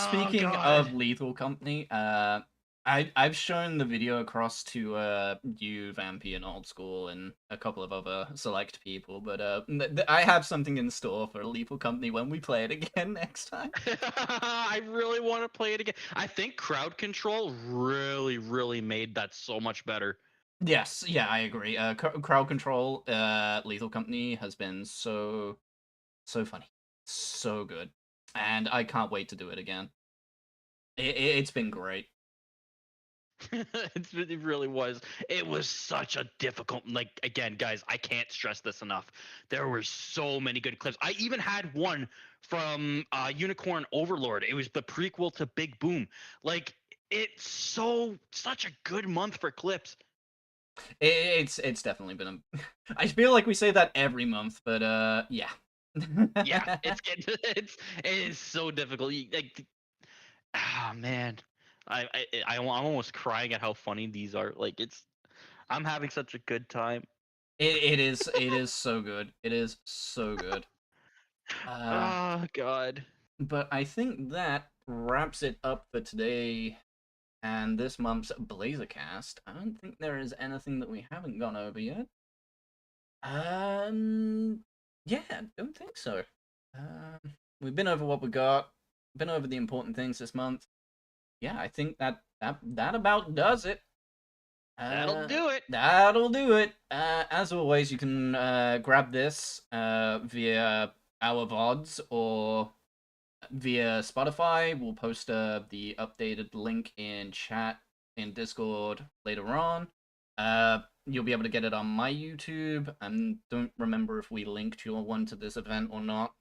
Speaking
God.
of Lethal Company, I've shown the video across to you, Vampy, and Old School, and a couple of other select people, but I have something in store for Lethal Company when we play it again next time.
I really want to play it again. I think crowd control really made that so much better.
Yes, yeah, I agree. Crowd control, Lethal Company has been so funny, so good, and I can't wait to do it again. It's been great.
It really was. It was such a difficult, like, again, guys, I can't stress this enough. There were so many good clips. I even had one from Unicorn Overlord. It was the prequel to Big Boom. Like, it's such a good month for clips.
It's definitely been a. I feel like we say that every month, but yeah.
Yeah, it is so difficult. Like, ah, man, I'm almost crying at how funny these are. Like, I'm having such a good time.
It is so good. It is so good.
Oh God.
But I think that wraps it up for today and this month's Blazercast. I don't think there is anything that we haven't gone over yet. Yeah, I don't think so. We've been over what we got, been over the important things this month. Yeah, I think that about does it.
That'll do it.
That'll do it. As always, you can grab this via our VODs or via Spotify. We'll post the updated link in chat in Discord later on. You'll be able to get it on my YouTube. And don't remember if we linked your one to this event or not.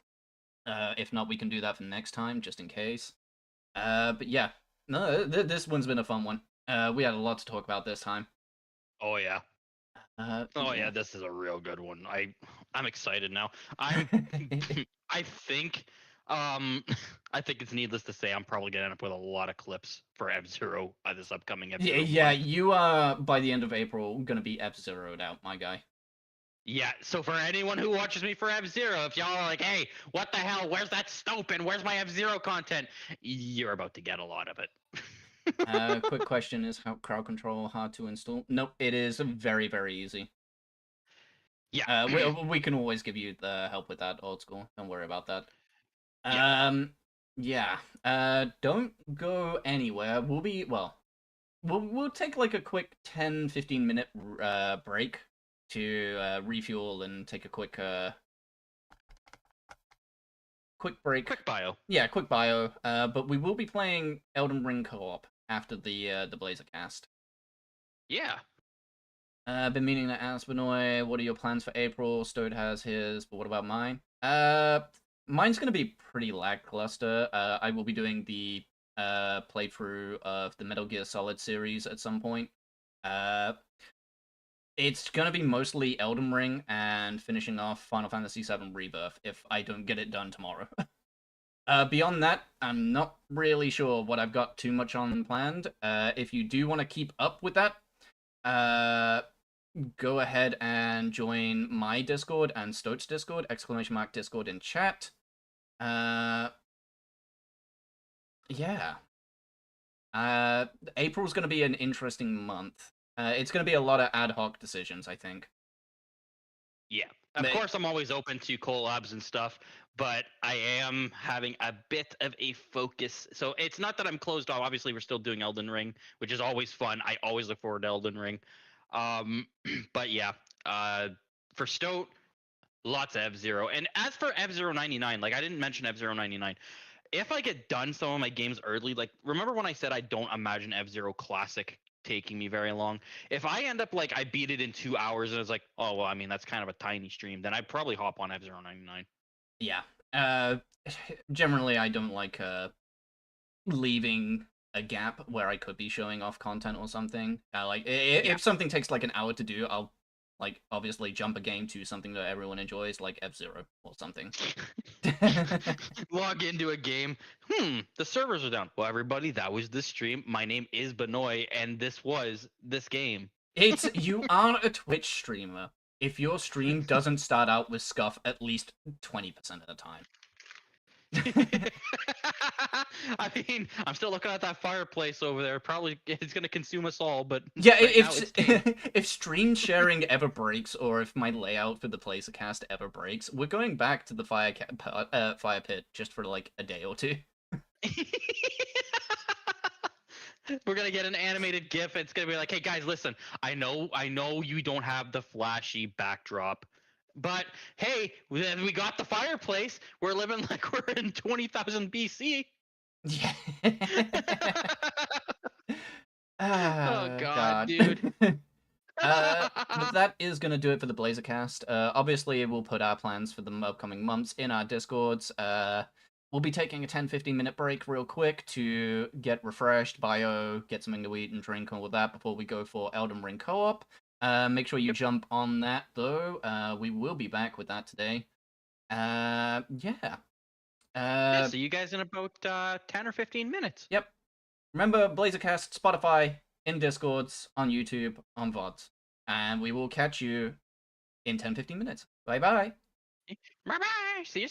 If not, we can do that for next time, just in case. But yeah, no, this one's been a fun one. We had a lot to talk about this time.
Oh yeah. Oh
yeah.
yeah, this is a real good one. I'm excited now. I think I think it's needless to say I'm probably gonna end up with a lot of clips for F-Zero this upcoming
Yeah,
F-Zero.
yeah, you are by the end of April gonna be F-Zero'd out, my guy.
Yeah, so for anyone who watches me for F-Zero, if y'all are like, hey, what the hell, where's that Stope and where's my F-Zero content? You're about to get a lot of it.
Quick question, is how crowd control hard to install? Nope, it is very, very easy.
Yeah.
We can always give you the help with that, old school. Don't worry about that.
Yeah.
Yeah. Don't go anywhere. We'll take like a quick 10-15 minute break to refuel and take a quick break.
Quick bio.
Yeah, quick bio. But we will be playing Elden Ring co-op after the Blazercast.
Yeah.
Been meaning to ask Benoit, what are your plans for April? Stode has his, but what about mine? Mine's gonna be pretty lackluster. I will be doing the playthrough of the Metal Gear Solid series at some point. It's gonna be mostly Elden Ring and finishing off Final Fantasy VII Rebirth if I don't get it done tomorrow. Beyond that, I'm not really sure what I've got too much on planned. If you do want to keep up with that, go ahead and join my Discord and Stoat's Discord, !Discord in chat. Yeah. April's going to be an interesting month. It's going to be a lot of ad hoc decisions, I think.
Yeah. Of course, I'm always open to collabs and stuff, but I am having a bit of a focus. So it's not that I'm closed off. Obviously, we're still doing Elden Ring, which is always fun. I always look forward to Elden Ring. But yeah, for Stoat, lots of F-Zero. And as for F-Zero 99, like I didn't mention F-Zero 99. If I get done some of my games early, like remember when I said I don't imagine F-Zero Classic taking me very long? If I end up like I beat it in 2 hours and it's like, oh well, I mean that's kind of a tiny stream, then I'd probably hop on F-Zero 99.
Yeah. Generally I don't like leaving a gap where I could be showing off content or something. If something takes like an hour to do, I'll like obviously jump a game to something that everyone enjoys, like F-Zero or something.
Log into a game. The servers are down. Well, everybody, that was the stream. My name is Benoit, and this was this game.
You aren't a Twitch streamer if your stream doesn't start out with scuff at least 20% of the time.
I mean, I'm still looking at that fireplace over there. Probably it's gonna consume us all, but
yeah,
right
if stream sharing ever breaks, or if my layout for the Blazercast ever breaks, we're going back to the fire pit just for like a day or two.
We're gonna get an animated GIF. It's gonna be like, hey guys, listen. I know you don't have the flashy backdrop. But hey, we got the fireplace. We're living like we're in 20,000 BC.
Yeah.
Oh God, dude.
But that is going to do it for the Blazercast. Obviously, we'll put our plans for the upcoming months in our Discords. We'll be taking a 10-15 minute break real quick to get refreshed, bio, get something to eat and drink and all that before we go for Elden Ring co-op. Make sure you jump on that, though. We will be back with that today. Yeah.
So you guys in about 10 or 15 minutes.
Yep. Remember, Blazercast, Spotify, in Discords, on YouTube, on VODs. And we will catch you in 10-15 minutes. Bye-bye.
Bye-bye. See you